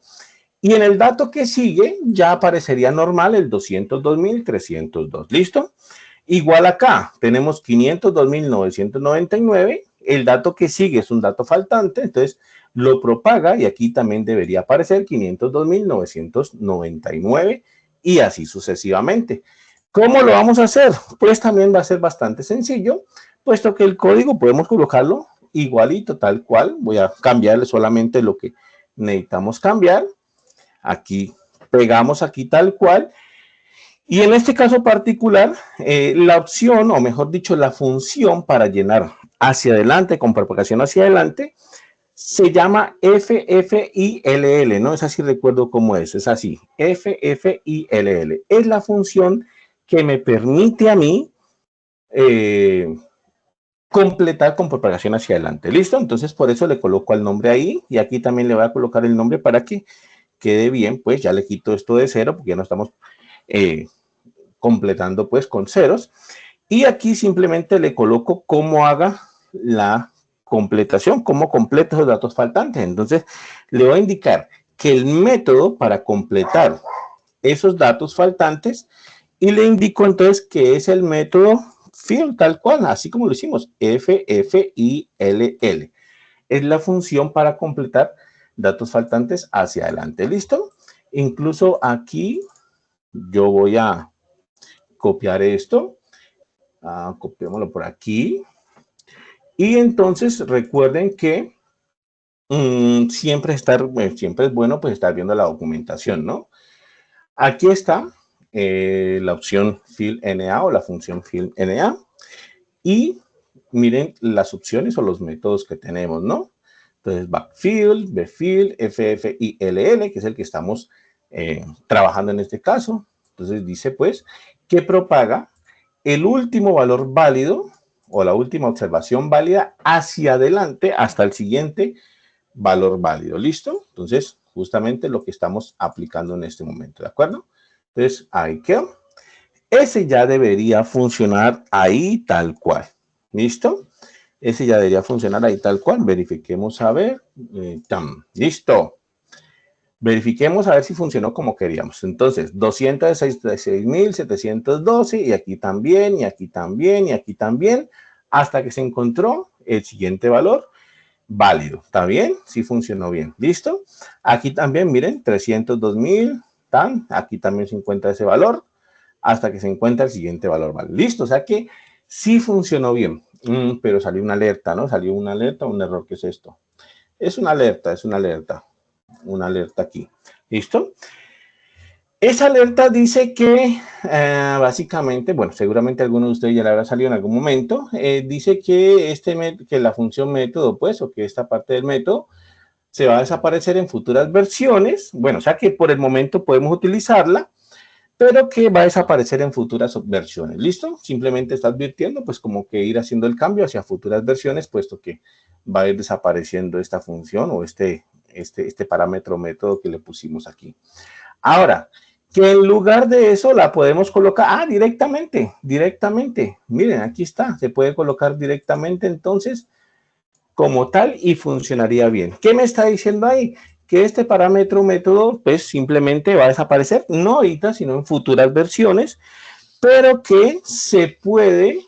y en el dato que sigue ya aparecería normal el 202.302, ¿listo? Igual acá, tenemos 502.999, el dato que sigue es un dato faltante, entonces lo propaga y aquí también debería aparecer 502.999 y así sucesivamente. ¿Cómo lo vamos a hacer? Pues también va a ser bastante sencillo, puesto que el código podemos colocarlo igualito, tal cual. Voy a cambiarle solamente lo que necesitamos cambiar. Aquí pegamos aquí tal cual. Y en este caso particular, la opción, o mejor dicho, la función para llenar hacia adelante, con propagación hacia adelante, se llama FFILL, ¿no? Es así, recuerdo cómo es así, FFILL. Es la función que me permite a mí completar con propagación hacia adelante. ¿Listo? Entonces, por eso le coloco el nombre ahí, y aquí también le voy a colocar el nombre para que quede bien. Pues ya le quito esto de 0, porque ya no estamos completando pues con ceros, y aquí simplemente le coloco cómo haga la completación, cómo completa los datos faltantes. Entonces le voy a indicar que el método para completar esos datos faltantes, y le indico entonces que es el método fill, tal cual, así como lo hicimos, FFILL. Es la función para completar datos faltantes hacia adelante. ¿Listo? Incluso aquí yo voy a copiar esto, copiémoslo por aquí, y entonces recuerden que siempre es bueno pues estar viendo la documentación, ¿no? Aquí está la opción fill NA o la función fill NA, y miren las opciones o los métodos que tenemos, ¿no? Entonces backfill, bfill, FFILL, que es el que estamos trabajando en este caso. Entonces dice pues que propaga el último valor válido o la última observación válida hacia adelante hasta el siguiente valor válido. ¿Listo? Entonces, justamente lo que estamos aplicando en este momento, ¿de acuerdo? Entonces, ahí quedó. Ese ya debería funcionar ahí tal cual. ¿Listo? Ese ya debería funcionar ahí tal cual. Verifiquemos a ver. Listo. Verifiquemos a ver si funcionó como queríamos. Entonces, 266.712, y aquí también, y aquí también, y aquí también, hasta que se encontró el siguiente valor válido. ¿Está bien? Sí funcionó bien. ¿Listo? Aquí también, miren, 302.000, aquí también se encuentra ese valor, hasta que se encuentra el siguiente valor válido. ¿Listo? O sea que sí funcionó bien. Pero salió una alerta, ¿no? Salió una alerta, un error. ¿Qué es esto? Es una alerta, es una alerta. Una alerta aquí. ¿Listo? Esa alerta dice que básicamente, bueno, seguramente alguno de ustedes ya le habrá salido en algún momento, dice que, que la función método, pues, o que esta parte del método se va a desaparecer en futuras versiones. Bueno, o sea que por el momento podemos utilizarla, pero que va a desaparecer en futuras versiones. ¿Listo? Simplemente está advirtiendo, pues, como que ir haciendo el cambio hacia futuras versiones, puesto que va a ir desapareciendo esta función o este parámetro método que le pusimos aquí. Ahora, que en lugar de eso la podemos colocar, directamente. Miren, aquí está, se puede colocar directamente entonces como tal y funcionaría bien. ¿Qué me está diciendo ahí? Que este parámetro método pues simplemente va a desaparecer, no ahorita, sino en futuras versiones, pero que se puede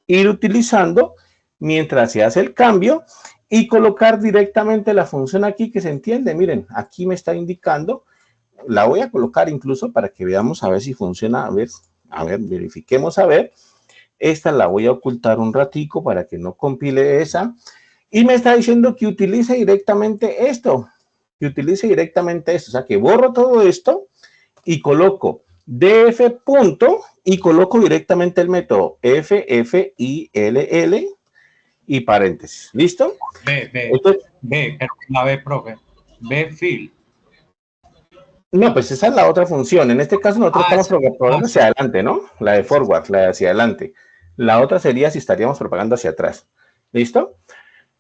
ir utilizando mientras se hace el cambio y colocar directamente la función aquí, que se entiende. Miren, aquí me está indicando, la voy a colocar incluso para que veamos a ver si funciona. A ver, verifiquemos a ver. Esta la voy a ocultar un ratico para que no compile esa. Y me está diciendo que utilice directamente esto. O sea, que borro todo esto y coloco df punto y coloco directamente el método FFILL y paréntesis. ¿Listo? pero la B, profe. Bfill. No, pues esa es la otra función. En este caso nosotros estamos propagando hacia adelante, ¿no? La de forward, la de hacia adelante. La otra sería si estaríamos propagando hacia atrás. ¿Listo?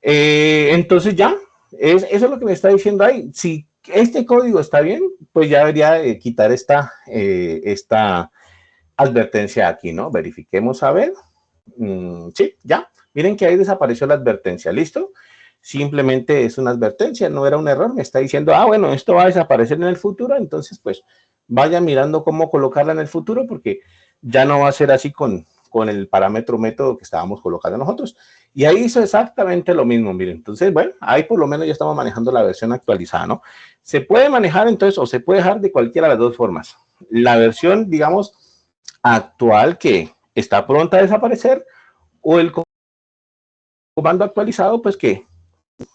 Entonces ya, eso es lo que me está diciendo ahí. Si este código está bien, pues ya debería quitar esta advertencia aquí, ¿no? Verifiquemos a ver. Sí, ya. Miren que ahí desapareció la advertencia. ¿Listo? Simplemente es una advertencia, no era un error. Me está diciendo, bueno, esto va a desaparecer en el futuro. Entonces, pues, vaya mirando cómo colocarla en el futuro, porque ya no va a ser así con el parámetro método que estábamos colocando nosotros. Y ahí hizo exactamente lo mismo, miren. Entonces, bueno, ahí por lo menos ya estamos manejando la versión actualizada, ¿no? Se puede manejar entonces, o se puede dejar de cualquiera de las dos formas. La versión, digamos, actual que está pronta a desaparecer, o el comando actualizado, pues que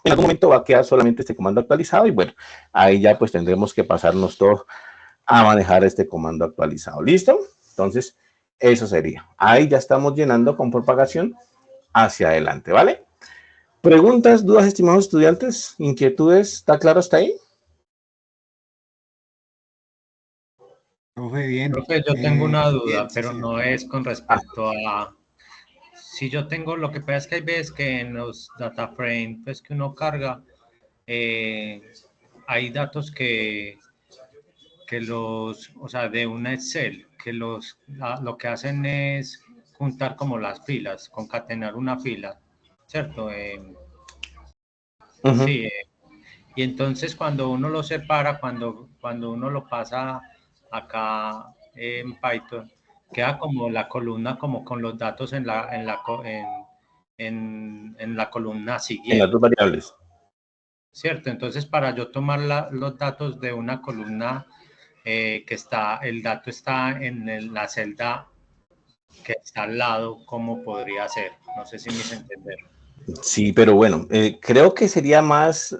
en algún momento va a quedar solamente este comando actualizado, y bueno, ahí ya pues tendremos que pasarnos todos a manejar este comando actualizado. ¿Listo? Entonces, eso sería. Ahí ya estamos llenando con propagación hacia adelante, ¿vale? ¿Preguntas, dudas, estimados estudiantes? ¿Inquietudes? ¿Está claro hasta ahí? Profe, bien. Profe, yo tengo una duda, bien, sí, pero señor. no es con respecto a... Si yo tengo, lo que pasa es que hay veces que en los data frame, pues que uno carga, hay datos o sea, de una Excel, que lo que hacen es juntar como las filas, concatenar una fila, ¿cierto? Sí, y entonces cuando uno lo separa, cuando uno lo pasa acá en Python, queda como la columna como con los datos en la columna En las siguiente, dos variables. ¿cierto? Entonces para yo tomar los datos de una columna el dato está en la celda que está al lado, ¿cómo podría ser? No sé si me hice entender. Sí, pero bueno, creo que sería más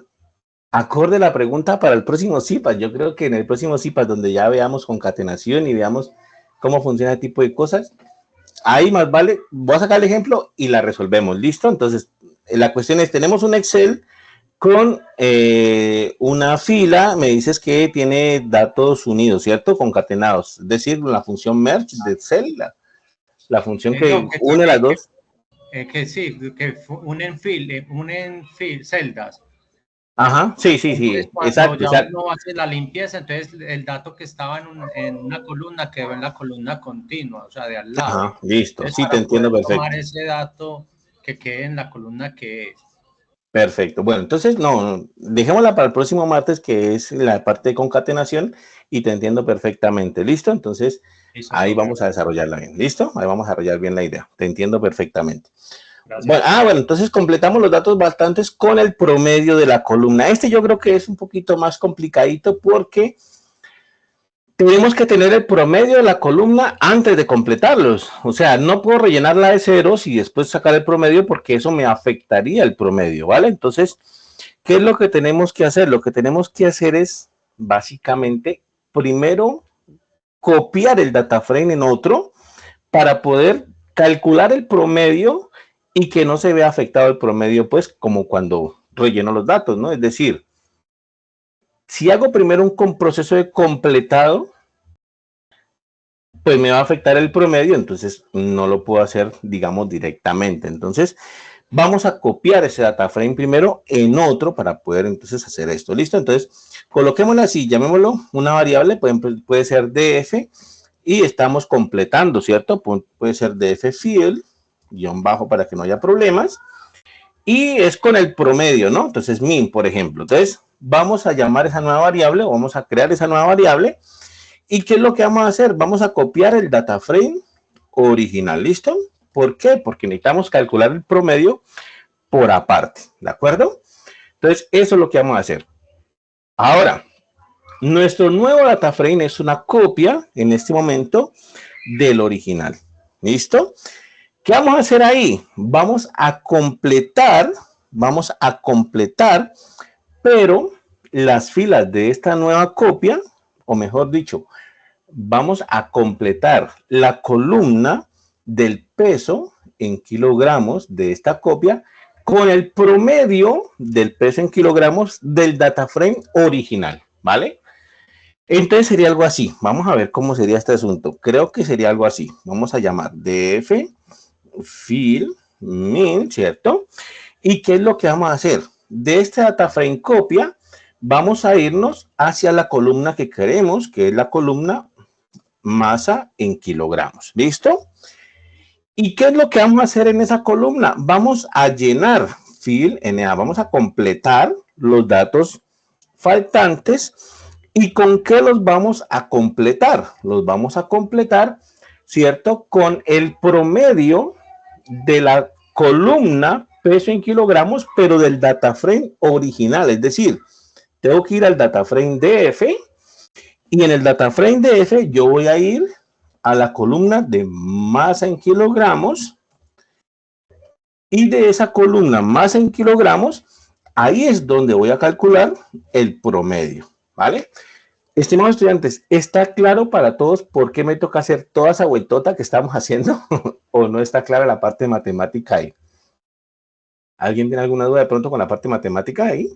acorde la pregunta para el próximo CIPAS. Yo creo que en el próximo CIPAS, donde ya veamos concatenación y veamos cómo funciona el tipo de cosas, ahí más vale, voy a sacar el ejemplo y la resolvemos, ¿listo? Entonces, la cuestión es, tenemos un Excel con una fila, me dices que tiene datos unidos, ¿cierto? Concatenados, es decir, la función merge de Excel, la función que No, que une las tiene, dos. que sí, que unen celdas. Ajá, sí, sí, Entonces, sí, cuando exacto, ya exacto. uno hace la limpieza, entonces el dato que estaba en una columna quedó en la columna continua, o sea, de al lado. Ajá, listo, Entonces, sí, te para poder entiendo tomar perfecto. ese dato que quede en la columna que es. Perfecto. Bueno, entonces no, dejémosla para el próximo martes, que es la parte de concatenación, y te entiendo perfectamente. ¿Listo? Entonces, Listo, ahí profe. vamos a desarrollarla bien. ¿Listo? Ahí vamos a desarrollar bien la idea. Te entiendo perfectamente. Bueno, Gracias. bueno, entonces completamos los datos bastantes con el promedio de la columna. Este yo creo que es un poquito más complicadito porque tenemos que tener el promedio de la columna antes de completarlos. O sea, no puedo rellenarla de ceros y después sacar el promedio porque eso me afectaría el promedio, ¿vale? Entonces, ¿qué es lo que tenemos que hacer? Lo que tenemos que hacer es, básicamente, primero copiar el data frame en otro para poder calcular el promedio y que no se vea afectado el promedio, pues, como cuando relleno los datos, ¿no? Es decir, si hago primero un proceso de completado, pues me va a afectar el promedio, entonces no lo puedo hacer, digamos, directamente. Entonces, vamos a copiar ese data frame primero en otro para poder entonces hacer esto. ¿Listo? Entonces, coloquémoslo así, llamémoslo una variable, puede ser df, y estamos completando, ¿cierto? Puede ser df field, guión bajo para que no haya problemas, y es con el promedio, ¿no? Entonces, min, por ejemplo. Entonces, vamos a llamar esa nueva variable, o vamos a crear esa nueva variable. ¿Y qué es lo que vamos a hacer? Vamos a copiar el data frame original, ¿listo? ¿Por qué? Porque necesitamos calcular el promedio por aparte, ¿de acuerdo? Entonces, eso es lo que vamos a hacer. Ahora, nuestro nuevo data frame es una copia, en este momento, del original, ¿listo? ¿Qué vamos a hacer ahí? Vamos a completar, pero las filas de esta nueva copia, o mejor dicho, vamos a completar la columna del peso en kilogramos de esta copia con el promedio del peso en kilogramos del data frame original, ¿vale? Entonces sería algo así. Vamos a ver cómo sería este asunto. Creo que sería algo así. Vamos a llamar df fill min, ¿cierto? ¿Y qué es lo que vamos a hacer? De este data frame copia, vamos a irnos hacia la columna que queremos, que es la columna masa en kilogramos. ¿Listo? ¿Y qué es lo que vamos a hacer en esa columna? Vamos a llenar fill NA, vamos a completar los datos faltantes. ¿Y con qué los vamos a completar? Los vamos a completar, ¿cierto? Con el promedio de la columna peso en kilogramos, pero del data frame original. Es decir, tengo que ir al data frame DF y en el data frame DF yo voy a ir a la columna de masa en kilogramos y de esa columna masa en kilogramos, ahí es donde voy a calcular el promedio, ¿vale? Estimados estudiantes, ¿está claro para todos por qué me toca hacer toda esa vueltota que estamos haciendo? ¿O no está clara la parte de matemática ahí? ¿Alguien tiene alguna duda de pronto con la parte matemática ahí?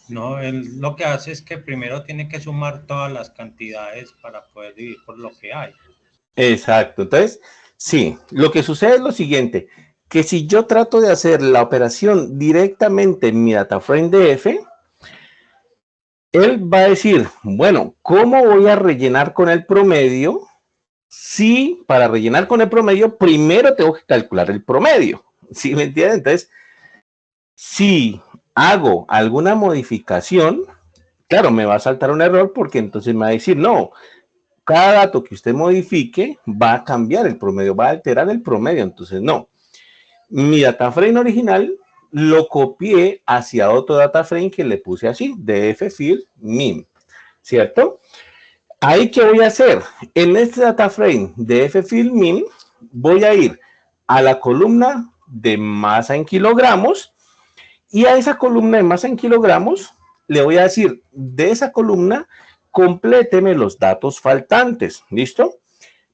No, él lo que hace es que primero tiene que sumar todas las cantidades para poder dividir por lo que hay. Exacto. Entonces, sí, lo que sucede es lo siguiente, que si yo trato de hacer la operación directamente en mi data frame DF, él va a decir, bueno, ¿cómo voy a rellenar con el promedio? Sí, para rellenar con el promedio, primero tengo que calcular el promedio. ¿Sí me entienden? Entonces, si hago alguna modificación, claro, me va a saltar un error porque entonces me va a decir, no, cada dato que usted modifique va a cambiar el promedio, va a alterar el promedio. Entonces, no. Mi data frame original lo copié hacia otro data frame que le puse así, df field min, ¿cierto? Ahí, ¿qué voy a hacer? En este data frame de ffield min, voy a ir a la columna de masa en kilogramos y a esa columna de masa en kilogramos le voy a decir, de esa columna, compléteme los datos faltantes, ¿listo?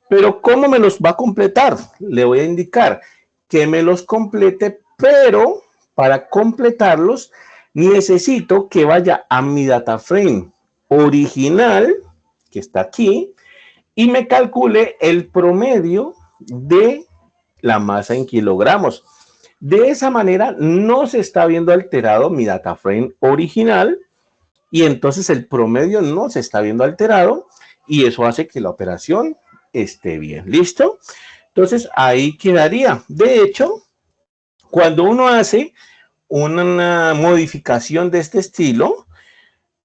Pero ¿cómo me los va a completar? Le voy a indicar que me los complete, pero para completarlos necesito que vaya a mi data frame original, que está aquí, y me calcule el promedio de la masa en kilogramos. De esa manera no se está viendo alterado mi data frame original y entonces el promedio no se está viendo alterado y eso hace que la operación esté bien. ¿Listo? Entonces ahí quedaría. De hecho, cuando uno hace una modificación de este estilo,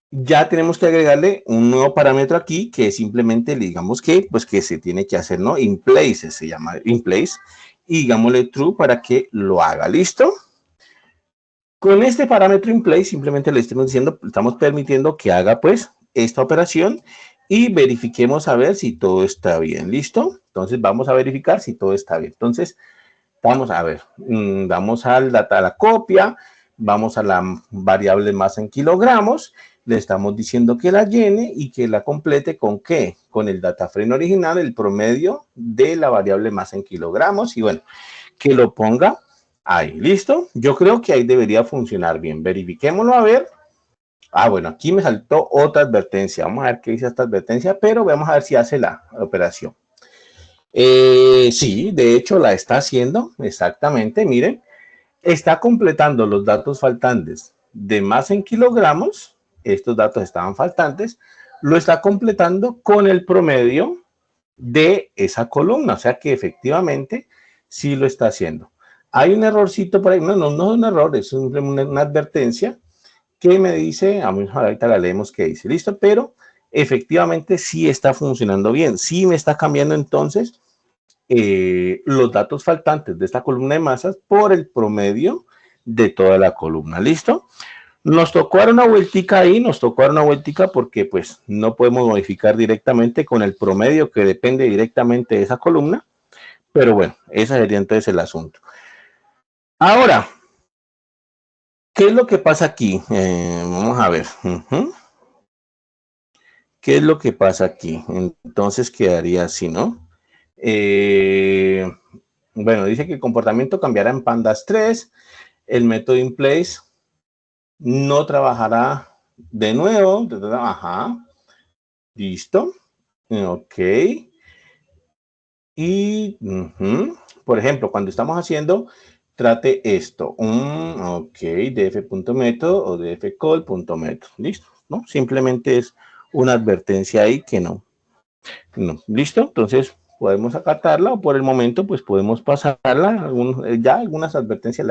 ya tenemos que agregarle un nuevo parámetro aquí que simplemente digamos que pues que se tiene que hacer, ¿no? In place, se llama in place, y digámosle true para que lo haga. ¿Listo? Con este parámetro in place simplemente le estamos diciendo, estamos permitiendo que haga pues esta operación y verifiquemos a ver si todo está bien. ¿Listo? Entonces vamos a verificar si todo está bien. Entonces vamos a ver, vamos a la copia, vamos a la variable masa en kilogramos, le estamos diciendo que la llene y que la complete con ¿qué? Con el data frame original, el promedio de la variable masa en kilogramos y bueno, que lo ponga ahí, ¿listo? Yo creo que ahí debería funcionar bien. Verifiquémoslo a ver. Ah, bueno, aquí me saltó otra advertencia. Vamos a ver qué dice esta advertencia, pero vamos a ver si hace la operación. Sí, de hecho la está haciendo, exactamente, miren. Está completando los datos faltantes de masa en kilogramos. Estos datos estaban faltantes. Lo está completando con el promedio de esa columna. O sea que efectivamente sí lo está haciendo. Hay un errorcito por ahí. No es un error, es una advertencia que me dice, ahorita la leemos que dice, listo, pero efectivamente sí está funcionando bien. Sí me está cambiando entonces los datos faltantes de esta columna de masas por el promedio de toda la columna. ¿Listo? Nos tocó dar una vueltica ahí, nos tocó dar una vueltica porque pues no podemos modificar directamente con el promedio que depende directamente de esa columna, pero bueno, ese sería entonces el asunto. Ahora, ¿qué es lo que pasa aquí? Vamos a ver. ¿Qué es lo que pasa aquí? Entonces quedaría así, ¿no? Bueno, dice que el comportamiento cambiará en Pandas 3, el método in place no trabajará de nuevo, ajá, listo, ok, y, por ejemplo, cuando estamos haciendo, trate esto, ok, df.método o dfcall.método, listo, ¿no? Simplemente es una advertencia ahí que no, listo, entonces podemos acatarla o por el momento pues podemos pasarla, ya algunas advertencias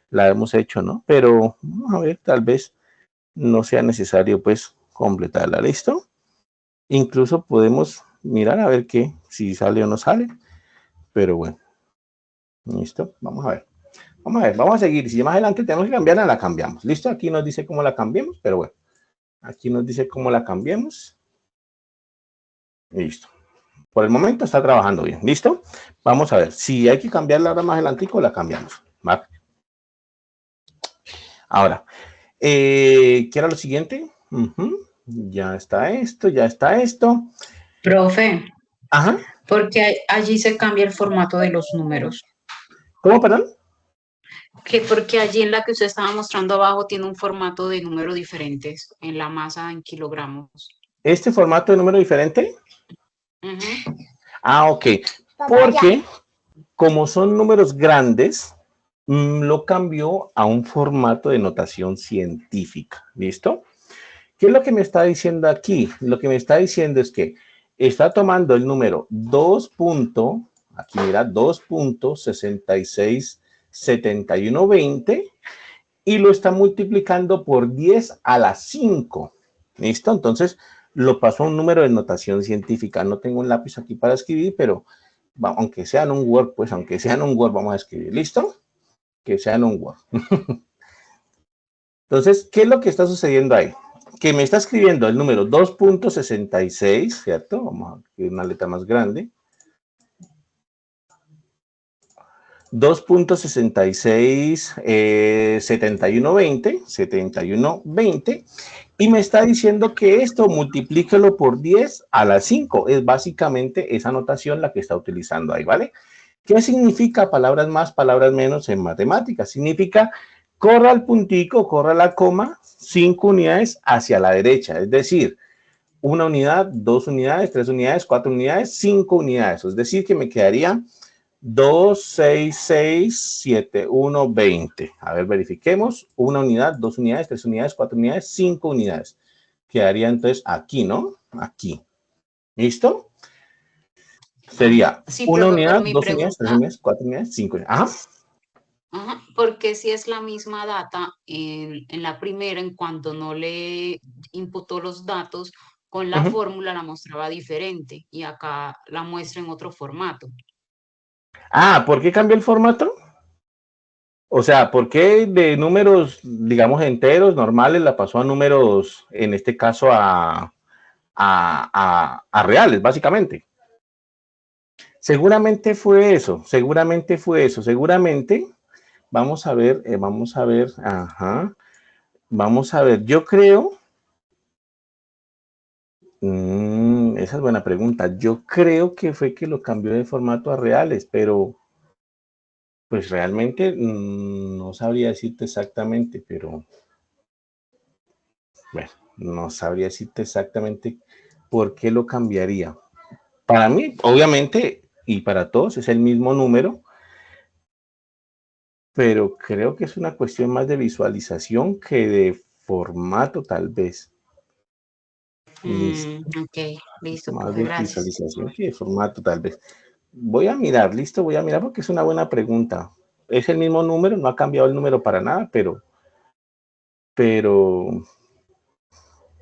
la hemos hecho, ¿no? Pero vamos a ver, tal vez no sea necesario pues completarla, ¿listo? Incluso podemos mirar a ver qué, si sale o no sale, pero bueno, listo, vamos a ver. Vamos a seguir, si más adelante tenemos que cambiarla, la cambiamos, ¿listo? Aquí nos dice cómo la cambiemos, pero bueno, aquí nos dice cómo la cambiemos. Listo. Por el momento está trabajando bien, ¿listo? Vamos a ver, si hay que cambiarla ahora más adelante, la cambiamos, ¿vale? Ahora, ¿qué era lo siguiente? Ya está esto, ya está esto. Profe, Ajá. porque allí se cambia el formato de los números. ¿Cómo, perdón? Que porque allí en la que usted estaba mostrando abajo tiene un formato de números diferentes en la masa en kilogramos. ¿Este formato de número diferente? Ujú. Ah, ok. Porque como son números grandes, lo cambió a un formato de notación científica. ¿Listo? ¿Qué es lo que me está diciendo aquí? Lo que me está diciendo es que está tomando el número 2. Aquí mira, 2.667120 y lo está multiplicando por 10 a la 5. ¿Listo? Entonces lo pasó a un número de notación científica. No tengo un lápiz aquí para escribir, pero aunque sea en un Word, pues aunque sea en un Word vamos a escribir. ¿Listo? Que sea en un Word. Entonces, ¿qué es lo que está sucediendo ahí? Que me está escribiendo el número 2.66, ¿cierto? Vamos a escribir una letra más grande. 2.66, 7120, y me está diciendo que esto multiplíquelo por 10 a la 5. Es básicamente esa notación la que está utilizando ahí, ¿vale? ¿Qué significa palabras más, palabras menos en matemáticas? Significa corra al puntico, corra la coma, 5 unidades hacia la derecha, es decir, 1 unidad, 2 unidades, 3 unidades, 4 unidades, 5 unidades, es decir, que me quedaría 2, 6, 6, 7, 1, 20. A ver, verifiquemos. 1 unidad, 2 unidades, 3 unidades, 4 unidades, 5 unidades. Quedaría entonces aquí, ¿no? Aquí. ¿Listo? Sería Sí, 1 profe, pero unidad, mi 2 unidades, 3 pregunta, unidades, 4 unidades, 5 unidades. Ajá. porque si es la misma data en la primera, en cuanto no le imputó los datos, con la fórmula la mostraba diferente y acá la muestra en otro formato. Ah, ¿por qué cambió el formato? O sea, ¿por qué de números, digamos, enteros, normales, la pasó a números, en este caso, a reales, básicamente? Seguramente fue eso, seguramente fue eso, seguramente. Vamos a ver, ajá. Vamos a ver, yo creo, esa es buena pregunta. Yo creo que fue que lo cambió de formato a reales, pero pues realmente no sabría decirte exactamente, pero bueno, no sabría decirte exactamente por qué lo cambiaría. Para mí, obviamente, y para todos es el mismo número, pero creo que es una cuestión más de visualización que de formato, tal vez. Listo. Ok, listo, Más profe, de gracias. visualización que de formato, tal vez. Voy a mirar, listo, voy a mirar porque es una buena pregunta. Es el mismo número, no ha cambiado el número para nada, pero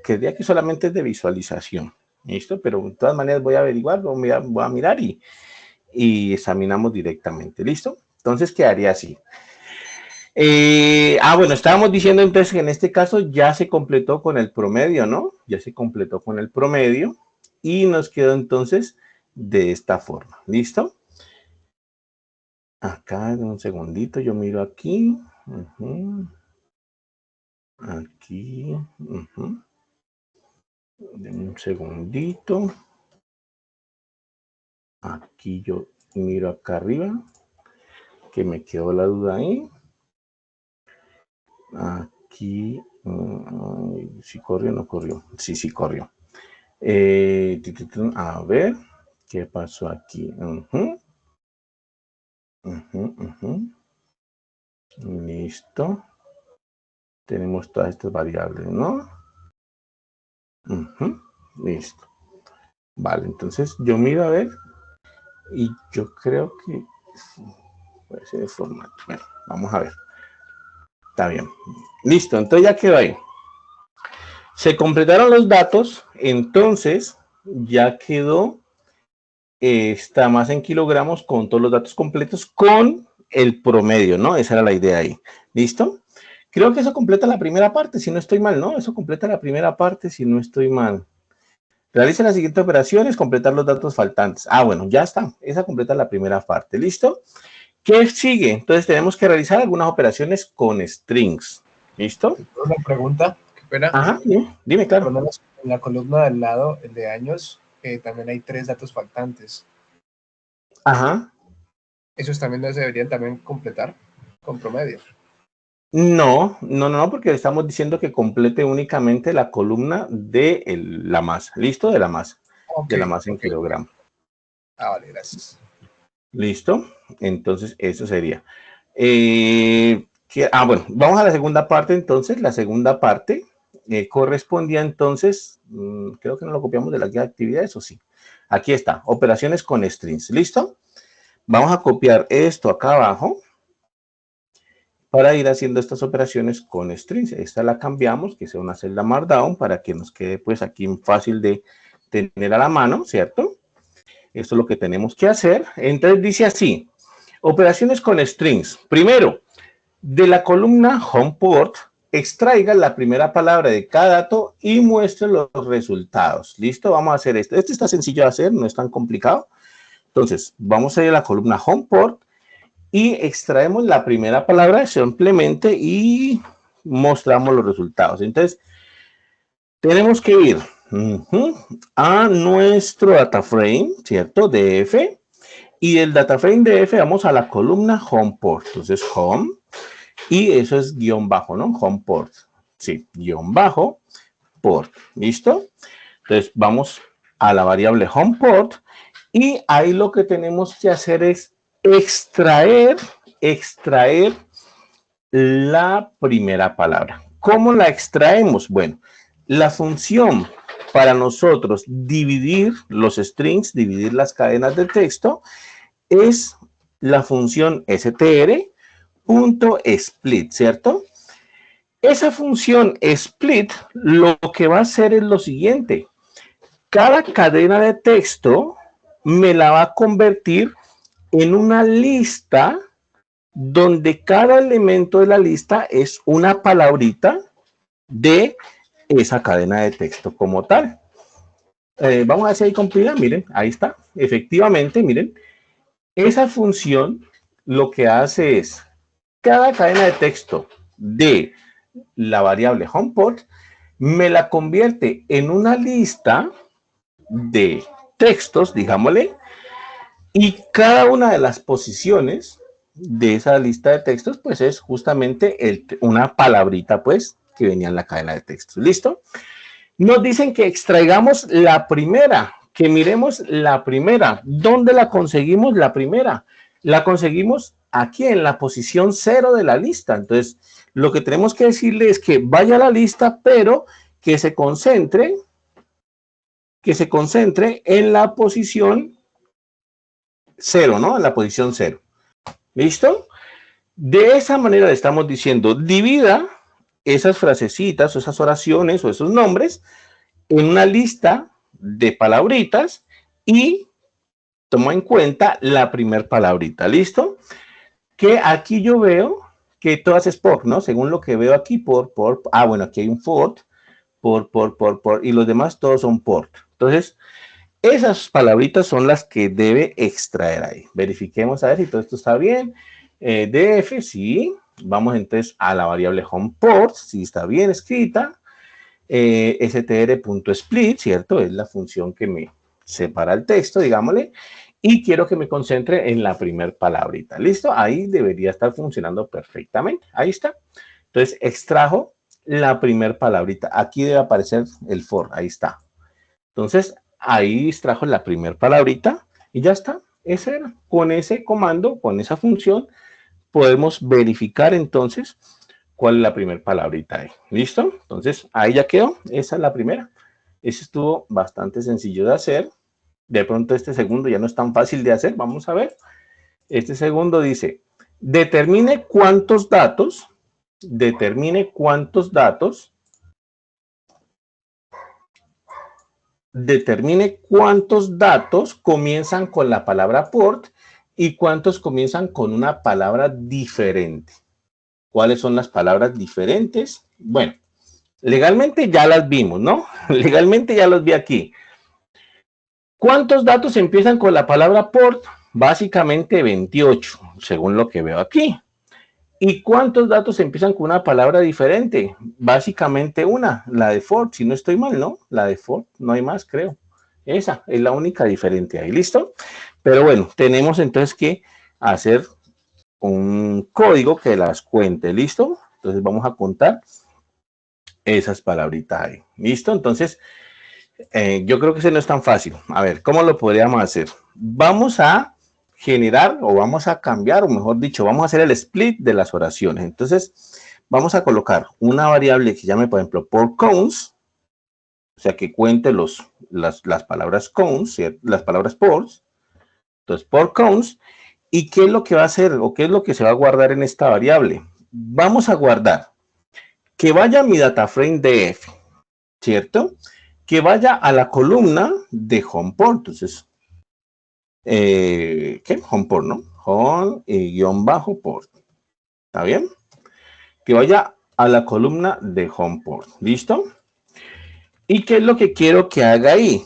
creía que solamente es de visualización. ¿Listo? Pero de todas maneras voy a averiguar, voy a mirar y examinamos directamente. ¿Listo? Entonces quedaría así. Bueno, estábamos diciendo entonces que en este caso ya se completó con el promedio, ¿no? Ya se completó con el promedio y nos quedó entonces de esta forma. ¿Listo? Acá, en un segundito, yo miro aquí. Aquí. Denme un segundito. Aquí yo miro acá arriba, que me quedó la duda ahí. Aquí, si corrió o no corrió. Sí, sí corrió. A ver, ¿qué pasó aquí? Listo. Tenemos todas estas variables, ¿no? Listo. Vale, entonces yo miro a ver y yo creo que puede ser el formato. Bueno, vamos a ver. Está bien. Listo, entonces ya quedó ahí. Se completaron los datos, entonces ya quedó esta masa en kilogramos con todos los datos completos con el promedio, ¿no? Esa era la idea ahí. ¿Listo? Creo que eso completa la primera parte, si no estoy mal, ¿no? Eso completa la primera parte, si no estoy mal. Realice las siguientes operaciones, completar los datos faltantes. Bueno, ya está. Esa completa la primera parte. ¿Listo? ¿Qué sigue? Entonces tenemos que realizar algunas operaciones con strings. ¿Listo? Una pregunta. ¿Verdad? Ajá, dime, claro. En la columna del lado, el de años, también hay 3 datos faltantes. Ajá. Esos también se deberían también completar con promedio. No, porque estamos diciendo que complete únicamente la columna de la masa. ¿Listo? De la masa. De la masa en kilogramos. Ah, vale, gracias. ¿Listo? Entonces, eso sería. Bueno, vamos a la segunda parte entonces. La segunda parte correspondía entonces, creo que no lo copiamos de la guía de actividades, o sí. Aquí está, operaciones con strings. ¿Listo? Vamos a copiar esto acá abajo para ir haciendo estas operaciones con strings. Esta la cambiamos, que sea una celda Markdown, para que nos quede pues aquí fácil de tener a la mano, ¿cierto? Esto es lo que tenemos que hacer. Entonces dice así, operaciones con strings. Primero, de la columna HomePort, extraiga la primera palabra de cada dato y muestre los resultados. ¿Listo? Vamos a hacer esto. Esto está sencillo de hacer, no es tan complicado. Entonces, vamos a ir a la columna HomePort y extraemos la primera palabra simplemente y mostramos los resultados. Entonces, tenemos que ir a nuestro data frame, ¿cierto? DF. Y del data frame DF vamos a la columna HomePort. Entonces, home. Y eso es guión bajo, ¿no? HomePort. Sí, guión bajo, port. ¿Listo? Entonces, vamos a la variable HomePort. Y ahí lo que tenemos que hacer es extraer la primera palabra. ¿Cómo la extraemos? Bueno, la función para nosotros dividir los strings, dividir las cadenas de texto, es la función str.split, ¿cierto? Esa función split lo que va a hacer es lo siguiente. Cada cadena de texto me la va a convertir en una lista donde cada elemento de la lista es una palabrita de esa cadena de texto como tal. Vamos a ver si ahí compila, miren, ahí está. Efectivamente, miren, esa función lo que hace es cada cadena de texto de la variable HomePort me la convierte en una lista de textos, digámosle, y cada una de las posiciones de esa lista de textos, pues es justamente una palabrita, pues, que venía en la cadena de textos. ¿Listo? Nos dicen que extraigamos la primera, que miremos la primera. ¿Dónde la conseguimos la primera? La conseguimos aquí en la posición 0 de la lista. Entonces, lo que tenemos que decirle es que vaya a la lista, pero que se concentre en la posición 0, ¿no? En la posición 0. ¿Listo? De esa manera le estamos diciendo, divida esas frasecitas o esas oraciones o esos nombres en una lista de palabritas y toma en cuenta la primer palabrita. ¿Listo? Que aquí yo veo que todas es por, ¿no? Según lo que veo aquí, por, bueno, aquí hay un for, por, y los demás todos son por. Entonces, esas palabritas son las que debe extraer ahí. Verifiquemos a ver si todo esto está bien. DF, sí. Vamos entonces a la variable HomePort, si está bien escrita. str.split, ¿cierto? Es la función que me separa el texto, digámosle. Y quiero que me concentre en la primer palabrita. ¿Listo? Ahí debería estar funcionando perfectamente. Ahí está. Entonces, extrajo la primer palabrita. Aquí debe aparecer el for. Ahí está. Entonces, ahí extrajo la primer palabrita y ya está. Ese era. Con ese comando, con esa función, podemos verificar entonces cuál es la primera palabrita ahí. ¿Listo? Entonces, ahí ya quedó. Esa es la primera. Ese estuvo bastante sencillo de hacer. De pronto este segundo ya no es tan fácil de hacer. Vamos a ver. Este segundo dice, determine cuántos datos comienzan con la palabra port y cuántos comienzan con una palabra diferente. ¿Cuáles son las palabras diferentes? Bueno, legalmente ya las vimos, ¿no? Legalmente ya los vi aquí. ¿Cuántos datos empiezan con la palabra port? Básicamente 28, según lo que veo aquí. ¿Y cuántos datos empiezan con una palabra diferente? Básicamente una, la de for, si no estoy mal, ¿no? La de for, no hay más, creo. Esa es la única diferente ahí, ¿listo? Pero bueno, tenemos entonces que hacer un código que las cuente, ¿listo? Entonces vamos a contar esas palabritas ahí, ¿listo? Entonces, yo creo que ese no es tan fácil. A ver, ¿cómo lo podríamos hacer? Vamos a generar o vamos a cambiar, o mejor dicho, vamos a hacer el split de las oraciones. Entonces, vamos a colocar una variable que se llame, por ejemplo, por counts, o sea, que cuente las palabras counts, las palabras por. Entonces, por counts. ¿Y qué es lo que va a hacer o qué es lo que se va a guardar en esta variable? Vamos a guardar que vaya a mi data frame df, ¿cierto? Que vaya a la columna de home port. Entonces, ¿qué? Home port, ¿no? Home guión bajo port. ¿Está bien? Que vaya a la columna de home port. ¿Listo? ¿Y qué es lo que quiero que haga ahí?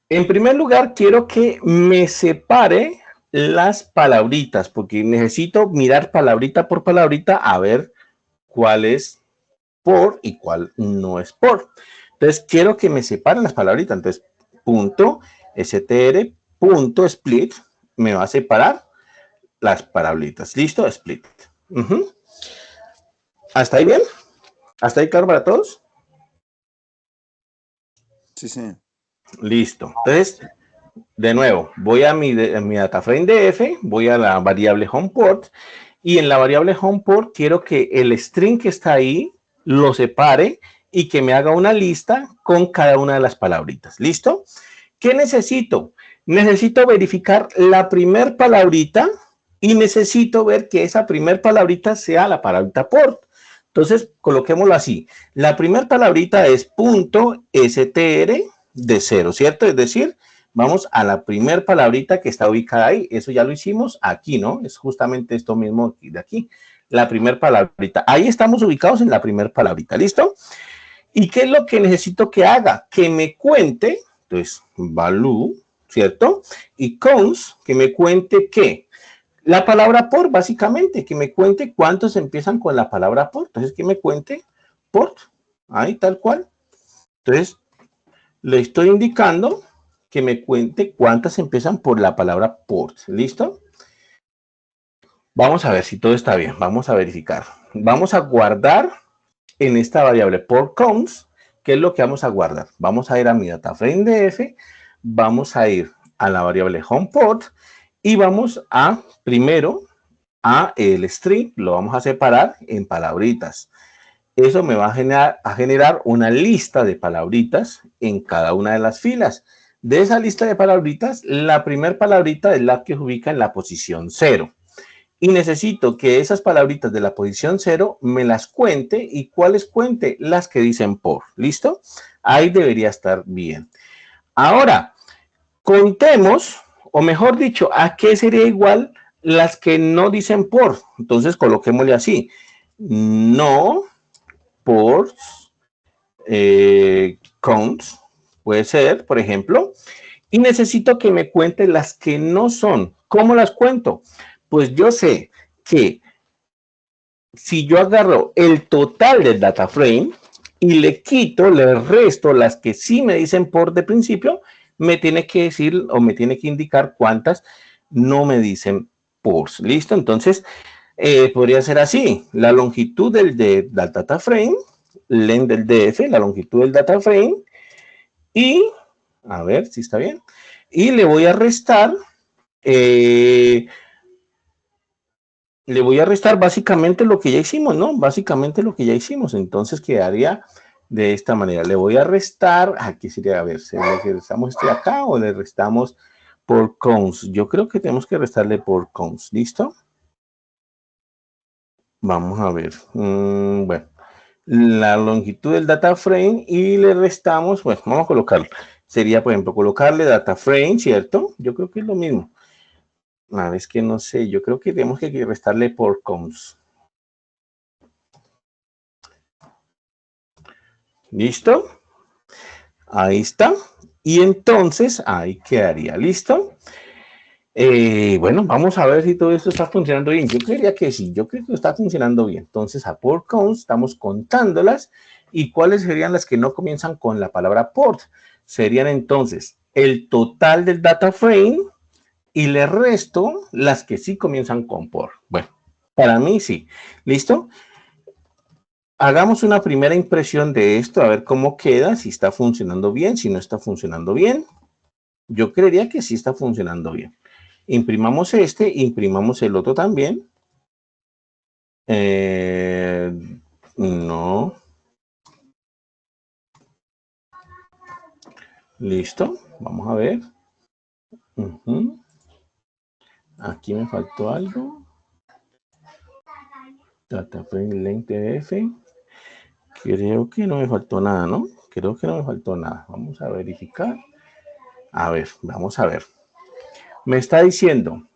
En primer lugar, quiero que me separe las palabritas, porque necesito mirar palabrita por palabrita a ver cuál es por y cuál no es por. Entonces, quiero que me separen las palabritas. Entonces, punto str punto split me va a separar las palabritas. ¿Listo? Split. ¿Hasta ahí bien? ¿Hasta ahí claro para todos? Sí, sí. Listo. Entonces, de nuevo, voy a mi data frame df, voy a la variable home port y en la variable home port quiero que el string que está ahí lo separe y que me haga una lista con cada una de las palabritas. ¿Listo? ¿Qué necesito? Necesito verificar la primer palabrita y necesito ver que esa primer palabrita sea la palabrita port. Entonces, coloquémoslo así. La primer palabrita es punto .str de 0, ¿cierto? Es decir, vamos a la primer palabrita que está ubicada ahí. Eso ya lo hicimos aquí, ¿no? Es justamente esto mismo de aquí. La primer palabrita. Ahí estamos ubicados en la primer palabrita. ¿Listo? ¿Y qué es lo que necesito que haga? Que me cuente, entonces, value, ¿cierto? Y cons, que me cuente qué. La palabra por, básicamente, que me cuente cuántos empiezan con la palabra por. Entonces, que me cuente port. Ahí, tal cual. Entonces, le estoy indicando que me cuente cuántas empiezan por la palabra port. ¿Listo? Vamos a ver si todo está bien. Vamos a verificar. Vamos a guardar en esta variable por counts. ¿Qué es lo que vamos a guardar? Vamos a ir a mi data frame df. Vamos a ir a la variable home port. Y vamos a, primero, a el string. Lo vamos a separar en palabritas. Eso me va a generar una lista de palabritas en cada una de las filas. De esa lista de palabritas, la primera palabrita es la que se ubica en la posición 0. Y necesito que esas palabritas de la posición 0 me las cuente. ¿Y cuáles cuente? Las que dicen por. ¿Listo? Ahí debería estar bien. Ahora, contemos, o mejor dicho, ¿a qué sería igual las que no dicen por? Entonces, coloquémosle así. No por counts, puede ser, por ejemplo, y necesito que me cuente las que no son. ¿Cómo las cuento? Pues yo sé que si yo agarro el total del data frame y le quito, le resto las que sí me dicen por de principio, me tiene que decir o me tiene que indicar cuántas no me dicen por. ¿Listo? Entonces, podría ser así. La longitud del data frame, len del df, la longitud del data frame, y, a ver si está bien, y le voy a restar, básicamente lo que ya hicimos, ¿no? Básicamente lo que ya hicimos. Entonces quedaría de esta manera. Le voy a restar, aquí sería, a ver, ¿le restamos este acá o le restamos por cons? Yo creo que tenemos que restarle por cons. ¿Listo? Vamos a ver. Bueno, la longitud del data frame y le restamos, bueno, vamos a colocarlo. Sería, por ejemplo, colocarle data frame, ¿cierto? Yo creo que es lo mismo. A ver, es que no sé, yo creo que tenemos que restarle por cons. ¿Listo? Ahí está. Y entonces, ahí quedaría. ¿Listo? Bueno, vamos a ver si todo esto está funcionando bien. Yo creería que sí, yo creo que está funcionando bien. Entonces, a port counts estamos contándolas. ¿Y cuáles serían las que no comienzan con la palabra port? Serían entonces el total del data frame y le resto las que sí comienzan con port. Bueno, para mí sí. ¿Listo? Hagamos una primera impresión de esto, a ver cómo queda, si está funcionando bien, si no está funcionando bien. Yo creería que sí está funcionando bien. Imprimamos este, imprimamos el otro también. No. Listo. Vamos a ver. Aquí me faltó algo. Data frame length DF. Creo que no me faltó nada, ¿no? Creo que no me faltó nada. Vamos a verificar. A ver, vamos a ver. Me está diciendo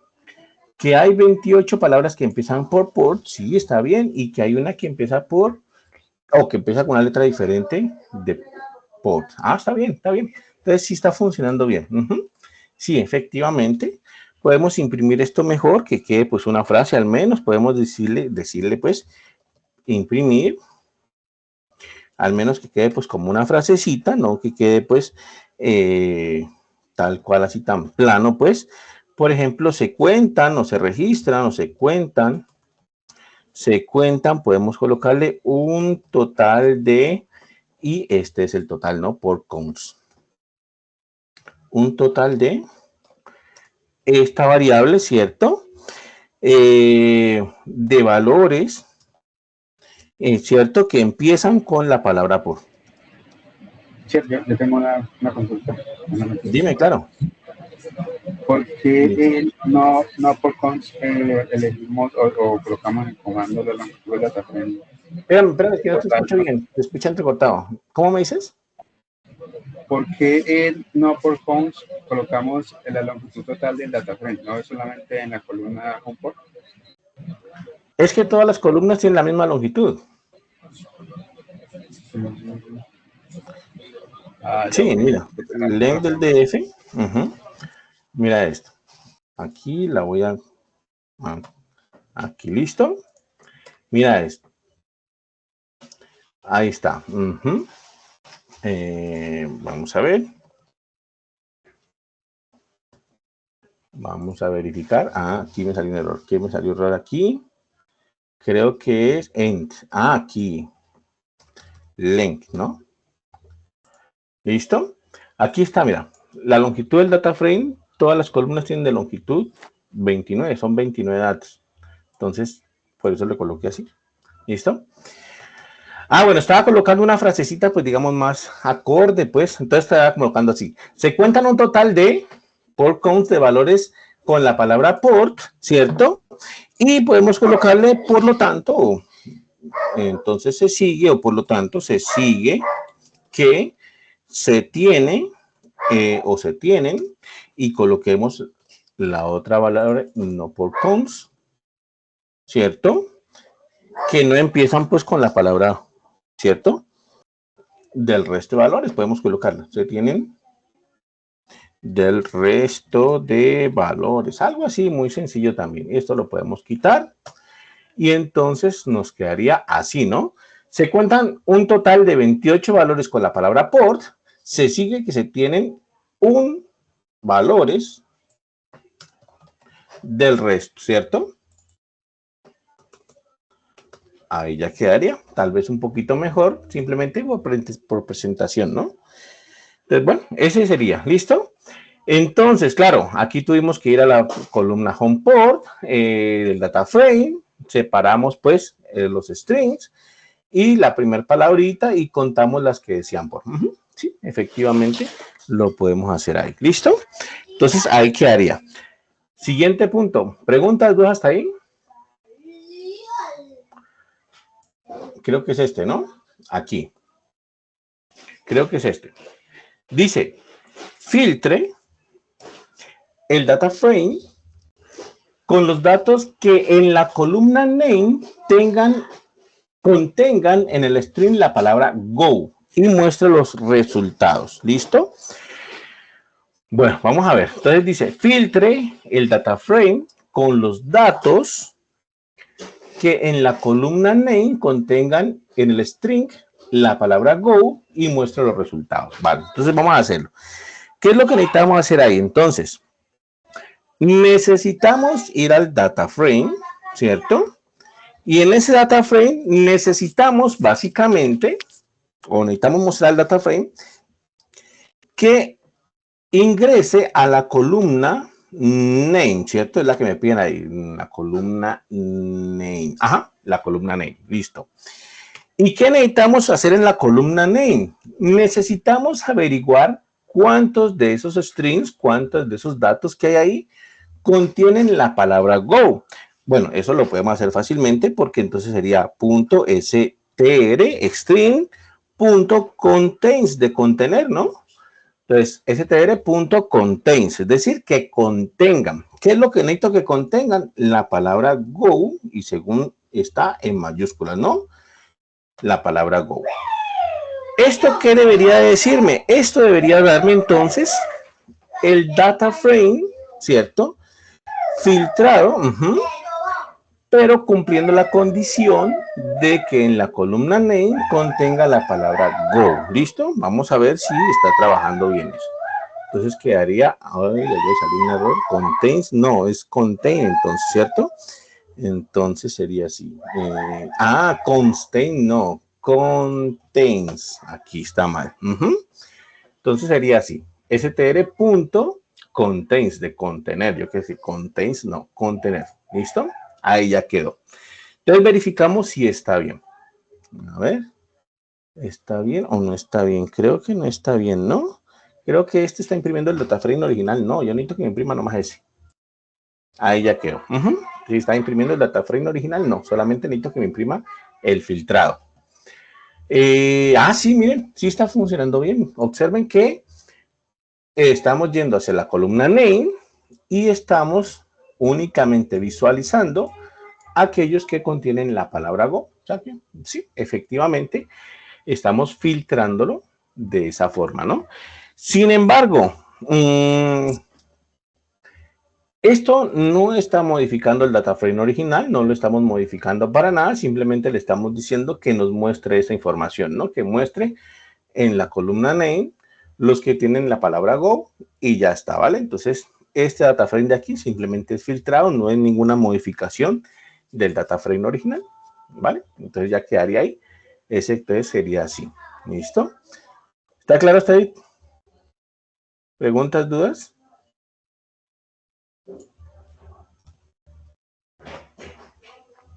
que hay 28 palabras que empiezan por port, sí, está bien, y que hay una que empieza por, o que empieza con una letra diferente de port. Ah, está bien, está bien. Entonces sí está funcionando bien. Sí, efectivamente. Podemos imprimir esto mejor, que quede pues una frase al menos. Podemos decirle pues imprimir, al menos que quede pues como una frasecita, no que quede pues tal cual así tan plano pues. Por ejemplo, se cuentan o se registran o se cuentan, podemos colocarle un total de, y este es el total, ¿no? Por counts. Un total de esta variable, ¿cierto? De valores, ¿cierto? Que empiezan con la palabra por. Sí, yo tengo una consulta. Dime, claro. ¿Por qué no por cons elegimos o colocamos en comando la longitud de la frame? Espérame, que no te escucho bien, te escucho entrecortado. ¿Cómo me dices? ¿Por qué no por cons colocamos la longitud total del data frame? ¿No es solamente en la columna home port? Es que todas las columnas tienen la misma longitud. Sí, mira, length del DF. Mira esto. Aquí la voy a... Aquí, ¿listo? Mira esto. Ahí está. Vamos a ver. Vamos a verificar. Ah, aquí me salió un error. ¿Qué me salió error aquí? Creo que es end. Ah, aquí. Length, ¿no? ¿Listo? Aquí está, mira. La longitud del data frame, todas las columnas tienen de longitud 29, son 29 datos. Entonces, por eso le coloqué así. ¿Listo? Ah, bueno, estaba colocando una frasecita, pues digamos, más acorde, pues. Entonces estaba colocando así. Se cuentan un total de port counts de valores con la palabra port, ¿cierto? Y podemos colocarle, por lo tanto, entonces se sigue, o por lo tanto, se sigue que se tiene o se tienen, y coloquemos la otra palabra, no por counts, ¿cierto? Que no empiezan pues con la palabra, ¿cierto? Del resto de valores podemos colocarla. Se tienen del resto de valores. Algo así muy sencillo también. Esto lo podemos quitar. Y entonces nos quedaría así, ¿no? Se cuentan un total de 28 valores con la palabra port. Se sigue que se tienen un valores del resto, ¿cierto? Ahí ya quedaría, tal vez un poquito mejor, simplemente por presentación, ¿no? Entonces, bueno, ese sería, ¿listo? Entonces, claro, aquí tuvimos que ir a la columna home port del data frame, separamos pues los strings y la primera palabrita y contamos las que decían por. Sí, efectivamente lo podemos hacer ahí, ¿listo? Entonces, ahí quedaría. Siguiente punto, ¿preguntas, dudas hasta ahí? Creo que es este, ¿no? Aquí. Creo que es este. Dice, filtre el data frame con los datos que en la columna name contengan en el string la palabra go y muestre los resultados. ¿Listo? Bueno, vamos a ver. Entonces dice, filtre el data frame con los datos que en la columna name contengan en el string la palabra go y muestra los resultados. Vale, entonces vamos a hacerlo. ¿Qué es lo que necesitamos hacer ahí? Entonces, necesitamos ir al data frame, ¿cierto? Y en ese data frame necesitamos básicamente, o necesitamos mostrar el data frame, que ingrese a la columna name, ¿cierto? Es la que me piden ahí, la columna name. Ajá, la columna name, listo. ¿Y qué necesitamos hacer en la columna name? Necesitamos averiguar cuántos de esos strings, cuántos de esos datos que hay ahí contienen la palabra go. Bueno, eso lo podemos hacer fácilmente porque entonces sería .str string .contains de contener, ¿no? Entonces, str.contains, es decir, que contengan. ¿Qué es lo que necesito que contengan? La palabra go, y según está en mayúsculas, ¿no? La palabra go. ¿Esto qué debería decirme? Esto debería darme entonces el data frame, ¿cierto? Filtrado, pero cumpliendo la condición de que en la columna name contenga la palabra go. ¿Listo? Vamos a ver si está trabajando bien eso. Entonces quedaría, ahora le voy a salir un error, contains, no, es contain entonces, ¿cierto? Entonces sería así. Constain, no, contains, aquí está mal. Entonces sería así, str.contains, de contener, yo qué sé, contains, no, contener, ¿listo? Ahí ya quedó. Entonces verificamos si está bien. A ver, ¿está bien o no está bien? Creo que no está bien, ¿no? Creo que este está imprimiendo el data frame original. No, yo necesito que me imprima nomás ese. Ahí ya quedó. Si está imprimiendo el data frame original, no. Solamente necesito que me imprima el filtrado. Sí, miren, sí está funcionando bien. Observen que estamos yendo hacia la columna name y estamos únicamente visualizando aquellos que contienen la palabra go. O sea que sí, efectivamente, estamos filtrándolo de esa forma, ¿no? Sin embargo, esto no está modificando el data frame original, no lo estamos modificando para nada, simplemente le estamos diciendo que nos muestre esa información, ¿no? Que muestre en la columna name los que tienen la palabra go y ya está, ¿vale? Entonces, este data frame de aquí simplemente es filtrado, no es ninguna modificación del data frame original, ¿vale? Entonces ya quedaría ahí. Ese entonces sería así. ¿Listo? ¿Está claro hasta ahí? ¿Preguntas, dudas?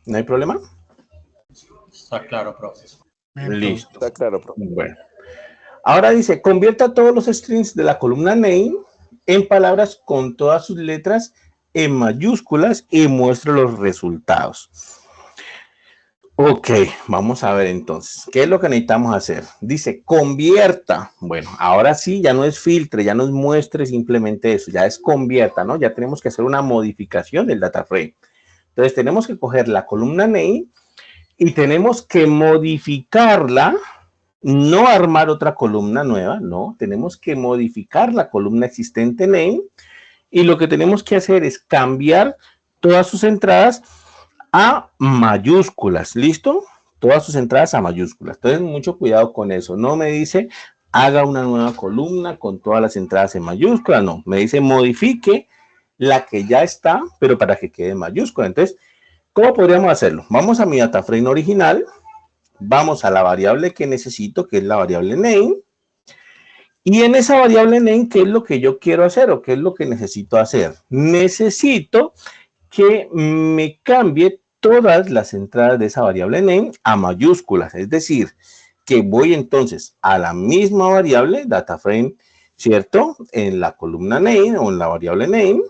¿No hay problema? Está claro, profe. Listo. Está claro, profe. Bueno. Ahora dice, convierta todos los strings de la columna name en palabras con todas sus letras en mayúsculas y muestre los resultados. Ok, vamos a ver entonces, ¿qué es lo que necesitamos hacer? Dice, convierta. Bueno, ahora sí, ya no es filtre, ya no es muestre simplemente eso, ya es convierta, ¿no? Ya tenemos que hacer una modificación del data frame. Entonces, tenemos que coger la columna name y tenemos que modificarla, no armar otra columna nueva, no, tenemos que modificar la columna existente name y lo que tenemos que hacer es cambiar todas sus entradas a mayúsculas, ¿listo? Todas sus entradas a mayúsculas. Entonces, mucho cuidado con eso. No me dice, haga una nueva columna con todas las entradas en mayúsculas. No, me dice, modifique la que ya está, pero para que quede en mayúscula. Entonces, ¿cómo podríamos hacerlo? Vamos a mi data frame original. Vamos a la variable que necesito, que es la variable name. Y en esa variable name, ¿qué es lo que yo quiero hacer o qué es lo que necesito hacer? Necesito que me cambie todas las entradas de esa variable name a mayúsculas, es decir, que voy entonces a la misma variable data frame, ¿cierto? En la columna name o en la variable name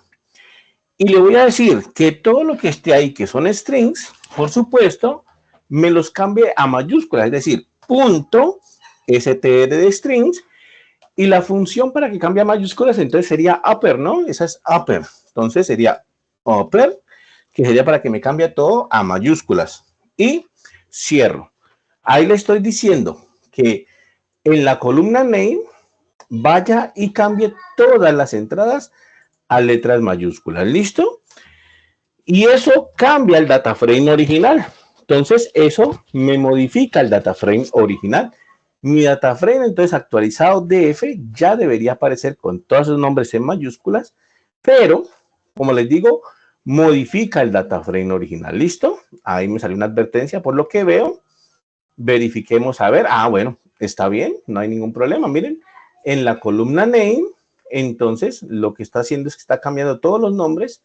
y le voy a decir que todo lo que esté ahí que son strings, por supuesto, me los cambie a mayúsculas, es decir, punto str de strings y la función para que cambie a mayúsculas entonces sería upper, ¿no? Esa es upper, entonces sería upper, que sería para que me cambie todo a mayúsculas. Y cierro. Ahí le estoy diciendo que en la columna name vaya y cambie todas las entradas a letras mayúsculas. ¿Listo? Y eso cambia el data frame original. Entonces, eso me modifica el data frame original. Mi data frame, entonces, actualizado DF, ya debería aparecer con todos esos nombres en mayúsculas, pero, como les digo, modifica el data frame original. ¿Listo? Ahí me salió una advertencia por lo que veo. Verifiquemos a ver. Ah, bueno, está bien, no hay ningún problema. Miren, en la columna name, entonces, lo que está haciendo es que está cambiando todos los nombres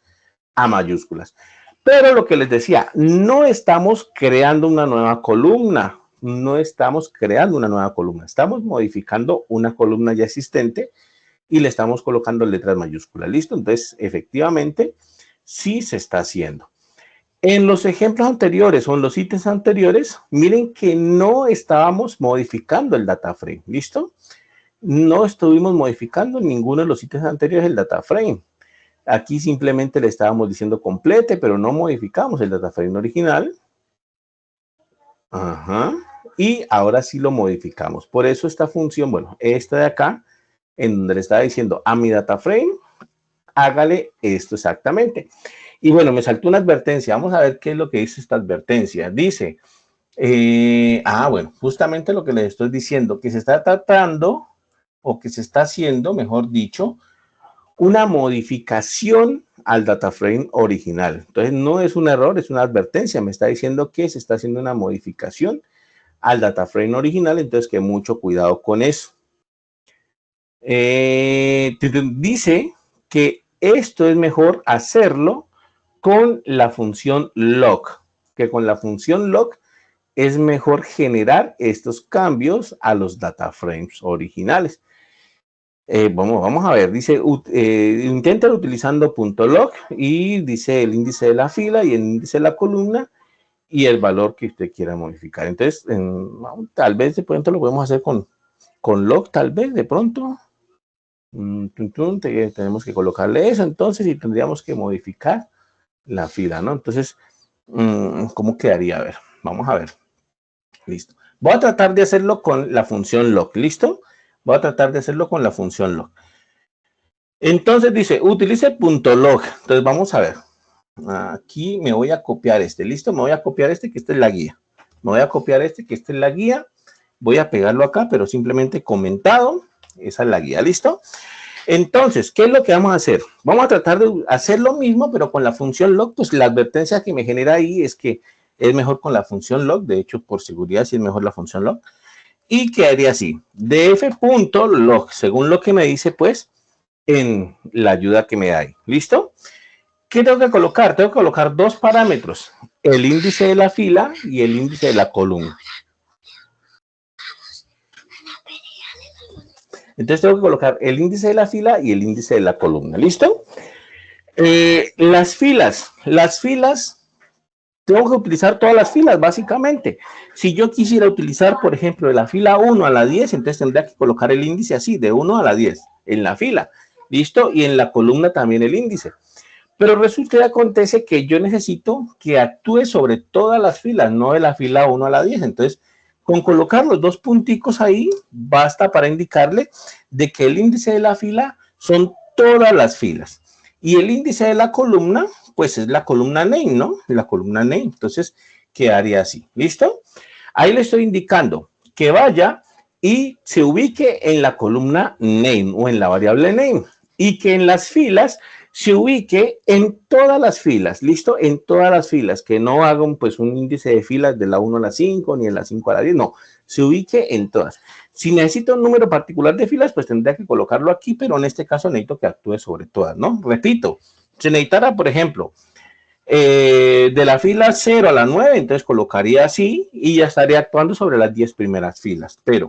a mayúsculas. Pero lo que les decía, no estamos creando una nueva columna, estamos modificando una columna ya existente y le estamos colocando letras mayúsculas. ¿Listo? Entonces, efectivamente, sí se está haciendo. En los ejemplos anteriores o en los ítems anteriores, miren que no estábamos modificando el data frame. ¿Listo? No estuvimos modificando en ninguno de los ítems anteriores el data frame. Aquí simplemente le estábamos diciendo complete, pero no modificamos el data frame original. Ajá. Y ahora sí lo modificamos. Por eso esta función, bueno, esta de acá, en donde le estaba diciendo a mi data frame, hágale esto exactamente. Y bueno, me saltó una advertencia. Vamos a ver qué es lo que dice esta advertencia. Dice, bueno, justamente lo que les estoy diciendo, que se está tratando, o que se está haciendo, mejor dicho, una modificación al data frame original. Entonces, no es un error, es una advertencia. Me está diciendo que se está haciendo una modificación al data frame original, entonces que mucho cuidado con eso. Dice que esto es mejor hacerlo con la función log, que con la función log es mejor generar estos cambios a los data frames originales. Vamos a ver, dice, intenten utilizando .log y dice el índice de la fila y el índice de la columna y el valor que usted quiera modificar. Entonces, tal vez de pronto lo podemos hacer con log, tal vez de pronto. Tenemos que colocarle eso, entonces, y tendríamos que modificar la fila, ¿no? Entonces, ¿cómo quedaría? A ver, vamos a ver. Listo. Voy a tratar de hacerlo con la función log, ¿listo? Voy a tratar de hacerlo con la función log. Entonces dice, utilice .log. Entonces vamos a ver. Aquí me voy a copiar este, ¿listo? Me voy a copiar este, que esta es la guía. Me voy a copiar este, que esta es la guía. Voy a pegarlo acá, pero simplemente comentado. Esa es la guía, ¿listo? Entonces, ¿qué es lo que vamos a hacer? Vamos a tratar de hacer lo mismo, pero con la función log, pues la advertencia que me genera ahí es que es mejor con la función log. De hecho, por seguridad, sí es mejor la función log. Y quedaría así, df.log, según lo que me dice, pues, en la ayuda que me da ahí. ¿Listo? ¿Qué tengo que colocar? Tengo que colocar dos parámetros, el índice de la fila y el índice de la columna. Entonces tengo que colocar el índice de la fila y el índice de la columna. ¿Listo? Las filas, tengo que utilizar todas las filas, básicamente. Si yo quisiera utilizar, por ejemplo, de la fila 1 a la 10, entonces tendría que colocar el índice así, de 1 a la 10, en la fila. ¿Listo? Y en la columna también el índice. Pero resulta y acontece que yo necesito que actúe sobre todas las filas, no de la fila 1 a la 10. Entonces, con colocar los dos punticos ahí, basta para indicarle de que el índice de la fila son todas las filas. Y el índice de la columna, pues es la columna name, ¿no? La columna name. Entonces, quedaría así. ¿Listo? Ahí le estoy indicando que vaya y se ubique en la columna name o en la variable name. Y que en las filas se ubique en todas las filas. ¿Listo? En todas las filas. Que no hagan pues un índice de filas de la 1 a la 5 ni de la 5 a la 10. No. Se ubique en todas. Si necesito un número particular de filas, pues tendría que colocarlo aquí, pero en este caso necesito que actúe sobre todas, ¿no? Repito, si necesitara, por ejemplo, de la fila 0 a la 9, entonces colocaría así y ya estaría actuando sobre las 10 primeras filas, pero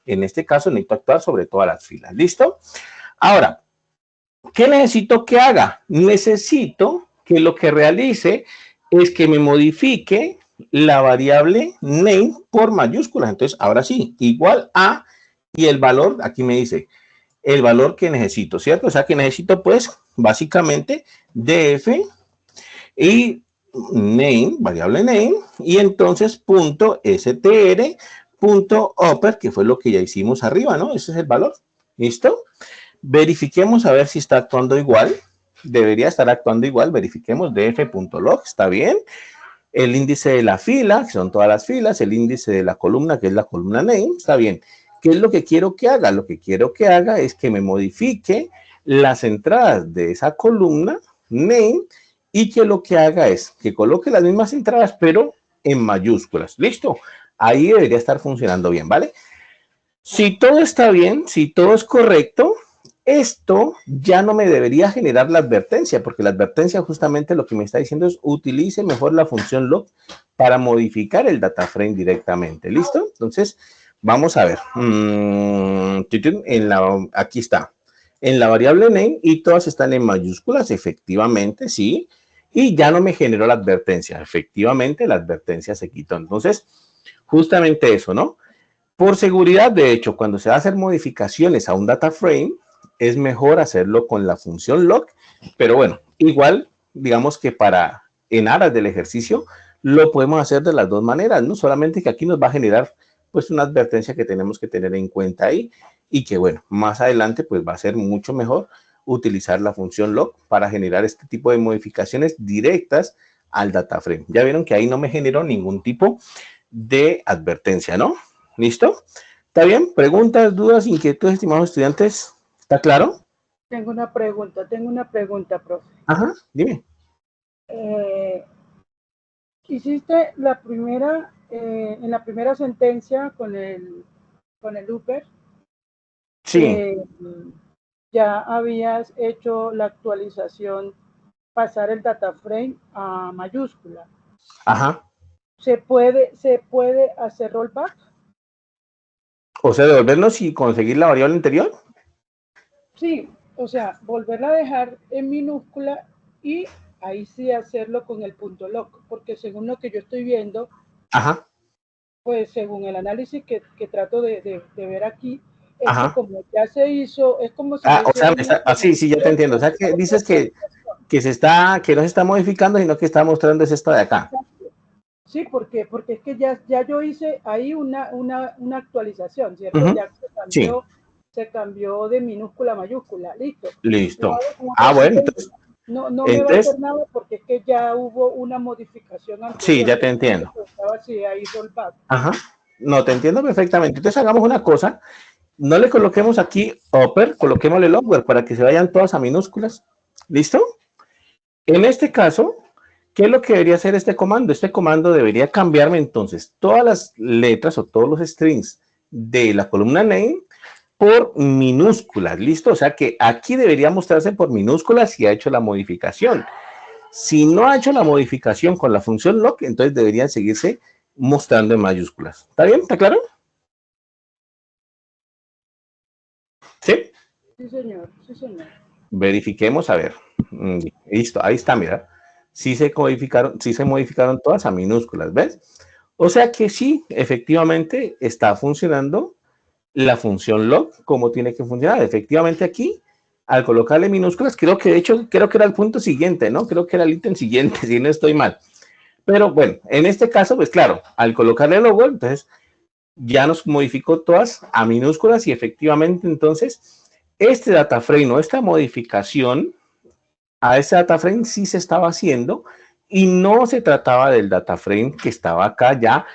en este caso necesito actuar sobre todas las filas. ¿Listo? Ahora, ¿qué necesito que haga? Necesito que lo que realice es que me modifique la variable name por mayúsculas. Entonces, ahora sí, igual a, y el valor, aquí me dice, el valor que necesito, ¿cierto? O sea, que necesito, pues, básicamente, df y name, variable name, y entonces punto str, punto upper, que fue lo que ya hicimos arriba, ¿no? Ese es el valor. ¿Listo? Verifiquemos a ver si está actuando igual. Debería estar actuando igual. Verifiquemos df.log, está bien. El índice de la fila, que son todas las filas, el índice de la columna, que es la columna name, está bien. ¿Qué es lo que quiero que haga? Lo que quiero que haga es que me modifique las entradas de esa columna name y que lo que haga es que coloque las mismas entradas, pero en mayúsculas. ¿Listo? Ahí debería estar funcionando bien, ¿vale? Si todo está bien, si todo es correcto, esto ya no me debería generar la advertencia, porque la advertencia justamente lo que me está diciendo es utilice mejor la función log para modificar el data frame directamente. ¿Listo? Entonces, vamos a ver. Aquí está. En la variable name y todas están en mayúsculas, efectivamente, sí. Y ya no me generó la advertencia. Efectivamente, la advertencia se quitó. Entonces, justamente eso, ¿no? Por seguridad, de hecho, cuando se va a hacer modificaciones a un data frame, es mejor hacerlo con la función log, pero bueno, igual, digamos que en aras del ejercicio, lo podemos hacer de las dos maneras, ¿no? Solamente que aquí nos va a generar, pues, una advertencia que tenemos que tener en cuenta ahí, y que, bueno, más adelante, pues, va a ser mucho mejor utilizar la función log para generar este tipo de modificaciones directas al data frame. Ya vieron que ahí no me generó ningún tipo de advertencia, ¿no? ¿Listo? ¿Está bien? ¿Preguntas, dudas, inquietudes, estimados estudiantes? ¿Está claro? Tengo una pregunta, profe. Ajá, dime. Hiciste la primera, en la primera sentencia con el looper. Sí. Ya habías hecho la actualización, pasar el data frame a mayúscula. Ajá. ¿Se puede hacer rollback? O sea, devolvernos y conseguir la variable anterior. Sí, o sea, volverla a dejar en minúscula y ahí sí hacerlo con el punto log, porque según lo que yo estoy viendo, ajá, pues según el análisis que trato de ver aquí, es ajá, que como ya se hizo, es como si... o sea, sí, ya te entiendo. O sea, que dices que no se está modificando, sino que está mostrando es esto de acá. Sí, porque es que ya yo hice ahí una actualización, ¿cierto? Ya se cambió de minúscula a mayúscula, listo. Listo. Bueno, entonces... No me va a hacer nada porque es que ya hubo una modificación anterior. Sí, ya te entiendo. Ajá, no, te entiendo perfectamente. Entonces hagamos una cosa, no le coloquemos aquí upper, coloquémosle lower para que se vayan todas a minúsculas. ¿Listo? En este caso, ¿qué es lo que debería hacer este comando? Este comando debería cambiarme entonces todas las letras o todos los strings de la columna name por minúsculas, ¿listo? O sea que aquí debería mostrarse por minúsculas si ha hecho la modificación. Si no ha hecho la modificación con la función log, entonces deberían seguirse mostrando en mayúsculas. ¿Está bien? ¿Está claro? ¿Sí? Sí, señor. Sí, señor. Verifiquemos, a ver. Listo, ahí está, mira. Sí se modificaron todas a minúsculas, ¿ves? O sea que sí, efectivamente está funcionando la función log como tiene que funcionar. Efectivamente aquí, al colocarle minúsculas, creo que era el punto siguiente, ¿no? Creo que era el ítem siguiente, si no estoy mal. Pero bueno, en este caso, pues claro, al colocarle logo, entonces ya nos modificó todas a minúsculas y efectivamente entonces este data frame o esta modificación a ese data frame sí se estaba haciendo y no se trataba del data frame que estaba acá ya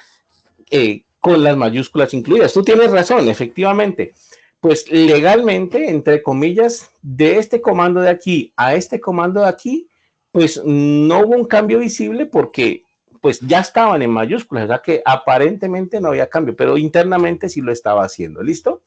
con las mayúsculas incluidas. Tú tienes razón, efectivamente. Pues legalmente, entre comillas, de este comando de aquí a este comando de aquí, pues no hubo un cambio visible porque pues ya estaban en mayúsculas, o sea que aparentemente no había cambio, pero internamente sí lo estaba haciendo, ¿listo?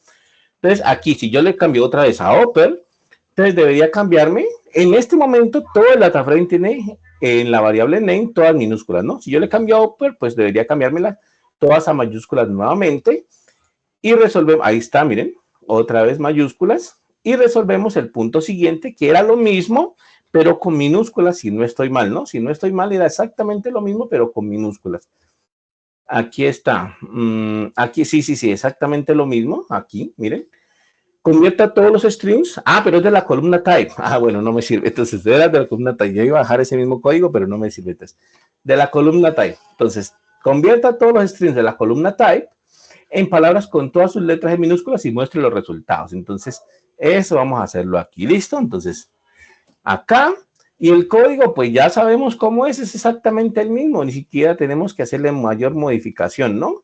Entonces aquí, si yo le cambio otra vez a upper, entonces debería cambiarme. En este momento todo el data frame tiene en la variable name todas minúsculas, ¿no? Si yo le cambio a upper, pues debería cambiármela todas a mayúsculas nuevamente y resolvemos, ahí está, miren, otra vez mayúsculas y resolvemos el punto siguiente que era lo mismo, pero con minúsculas, si no estoy mal, ¿no? Si no estoy mal era exactamente lo mismo, pero con minúsculas. Aquí está, aquí sí, exactamente lo mismo, aquí, miren. Convierta todos los strings, pero es de la columna type, bueno, no me sirve, entonces era de la columna type, yo iba a bajar ese mismo código, pero no me sirve, entonces, de la columna type, entonces, convierta todos los strings de la columna type en palabras con todas sus letras en minúsculas y muestre los resultados. Entonces, eso vamos a hacerlo aquí. ¿Listo? Entonces, acá. Y el código, pues ya sabemos cómo es exactamente el mismo. Ni siquiera tenemos que hacerle mayor modificación, ¿no?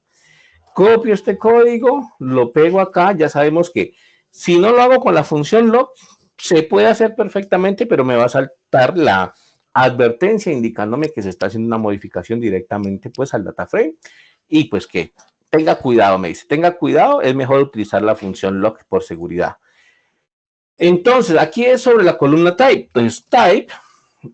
Copio este código, lo pego acá. Ya sabemos que si no lo hago con la función log, se puede hacer perfectamente, pero me va a saltar la advertencia indicándome que se está haciendo una modificación directamente pues al data frame. Y pues que tenga cuidado, me dice. Tenga cuidado, es mejor utilizar la función log por seguridad. Entonces, aquí es sobre la columna type. Entonces, type.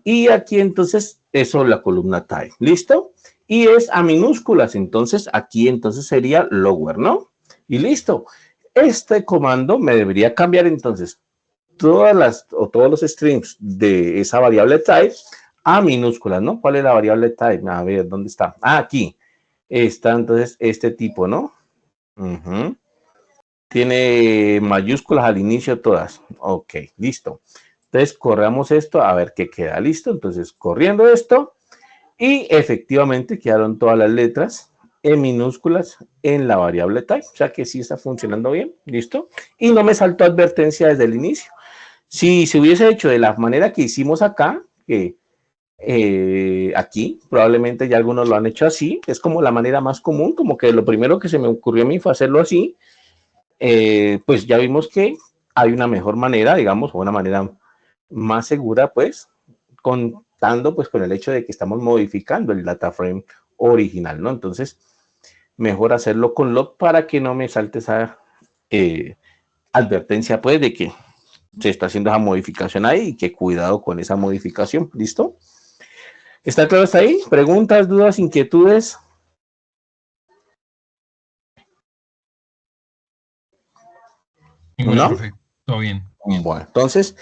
Y aquí entonces es sobre la columna type, ¿listo? Y es a minúsculas, entonces aquí entonces sería lower, ¿no? Y listo. Este comando me debería cambiar entonces todos los strings de esa variable type a minúsculas, ¿no? ¿Cuál es la variable type? A ver, ¿dónde está? Ah, aquí. Está entonces este tipo, ¿no? Tiene mayúsculas al inicio todas. Ok, listo. Entonces, corramos esto a ver qué queda. ¿Listo? Entonces, corriendo esto y efectivamente quedaron todas las letras en minúsculas en la variable type. O sea que sí está funcionando bien. ¿Listo? Y no me saltó advertencia desde el inicio. Si se hubiese hecho de la manera que hicimos acá, que aquí, probablemente ya algunos lo han hecho así. Es como la manera más común, como que lo primero que se me ocurrió a mí fue hacerlo así. Pues ya vimos que hay una mejor manera, digamos, o una manera más segura, pues, contando pues con el hecho de que estamos modificando el data frame original, ¿no? Entonces, mejor hacerlo con log para que no me salte esa advertencia, pues, de que se está haciendo esa modificación ahí y que cuidado con esa modificación, ¿listo? ¿Está claro hasta ahí? ¿Preguntas, dudas, inquietudes? ¿No? Profe, todo bien. Bueno, entonces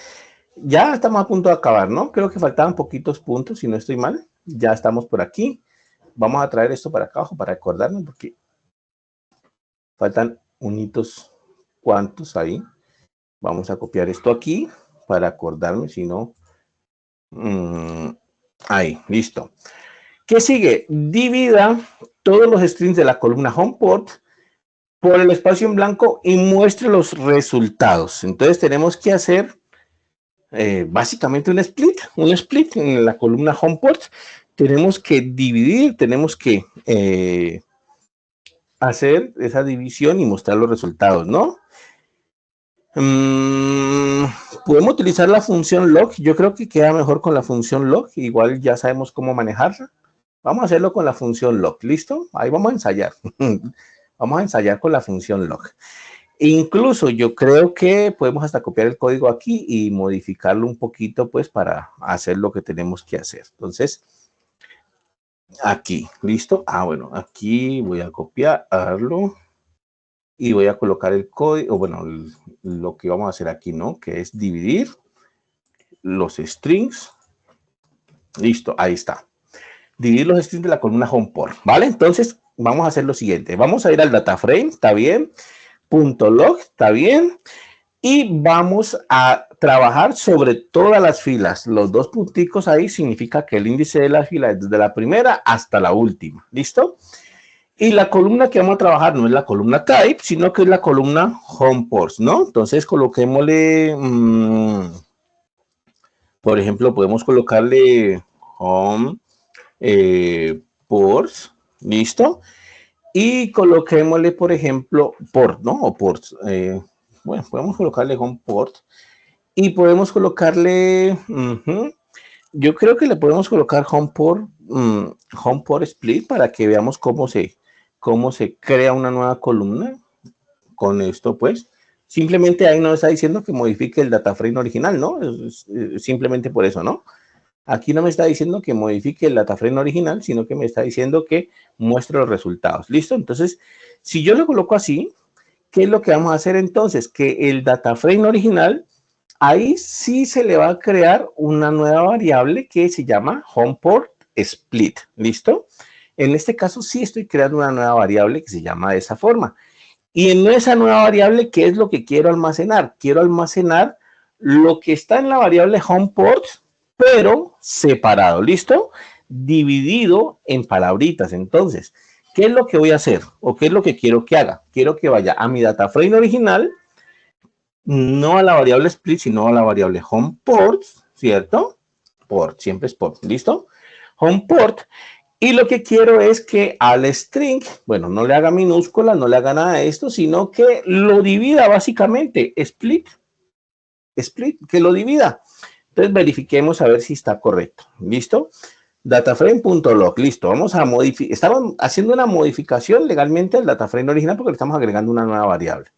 ya estamos a punto de acabar, ¿no? Creo que faltaban poquitos puntos, si no estoy mal. Ya estamos por aquí. Vamos a traer esto para acá abajo para recordarnos, porque faltan unitos cuantos ahí. Vamos a copiar esto aquí para acordarme, si no. Ahí, listo. ¿Qué sigue? Divida todos los strings de la columna home port por el espacio en blanco y muestre los resultados. Entonces tenemos que hacer básicamente un split en la columna home port. Tenemos que dividir, tenemos que hacer esa división y mostrar los resultados, ¿no? Podemos utilizar la función log. Yo creo que queda mejor con la función log. Igual ya sabemos cómo manejarla. Vamos a hacerlo con la función log. ¿Listo? Ahí vamos a ensayar. Vamos a ensayar con la función log. Incluso yo creo que podemos hasta copiar el código aquí y modificarlo un poquito, pues, para hacer lo que tenemos que hacer. Entonces, aquí, ¿listo? Ah, bueno, aquí voy a copiarlo y voy a colocar el código, bueno, lo que vamos a hacer aquí, ¿no? Que es dividir los strings. Listo, ahí está. Dividir los strings de la columna home port, ¿vale? Entonces, vamos a hacer lo siguiente. Vamos a ir al data frame, ¿está bien? .log, ¿está bien? Y vamos a trabajar sobre todas las filas. Los dos punticos ahí significa que el índice de la fila es desde la primera hasta la última. ¿Listo? Y la columna que vamos a trabajar no es la columna type, sino que es la columna home ports, ¿no? Entonces, coloquémosle, por ejemplo, podemos colocarle home ports, ¿listo? Y coloquémosle, por ejemplo, port, ¿no? O ports. Bueno, podemos colocarle home port. Y podemos colocarle, yo creo que le podemos colocar home port split para que veamos cómo se crea una nueva columna con esto, pues. Simplemente ahí nos está diciendo que modifique el data frame original, ¿no? Simplemente por eso, ¿no? Aquí no me está diciendo que modifique el data frame original, sino que me está diciendo que muestre los resultados. ¿Listo? Entonces, si yo lo coloco así, ¿qué es lo que vamos a hacer entonces? Que el data frame original, ahí sí se le va a crear una nueva variable que se llama homeport split. ¿Listo? En este caso sí estoy creando una nueva variable que se llama de esa forma. Y en esa nueva variable, ¿qué es lo que quiero almacenar? Quiero almacenar lo que está en la variable homeport, pero separado, ¿listo? Dividido en palabritas. Entonces, ¿qué es lo que voy a hacer? ¿O qué es lo que quiero que haga? Quiero que vaya a mi data frame original, no a la variable split, sino a la variable home port, ¿cierto? Port, siempre es port, ¿listo? Home port. Y lo que quiero es que al string, bueno, no le haga minúscula, no le haga nada de esto, sino que lo divida básicamente, split, que lo divida. Entonces verifiquemos a ver si está correcto, ¿listo? Dataframe.log, listo, vamos a modificar, estamos haciendo una modificación legalmente al dataframe original porque le estamos agregando una nueva variable.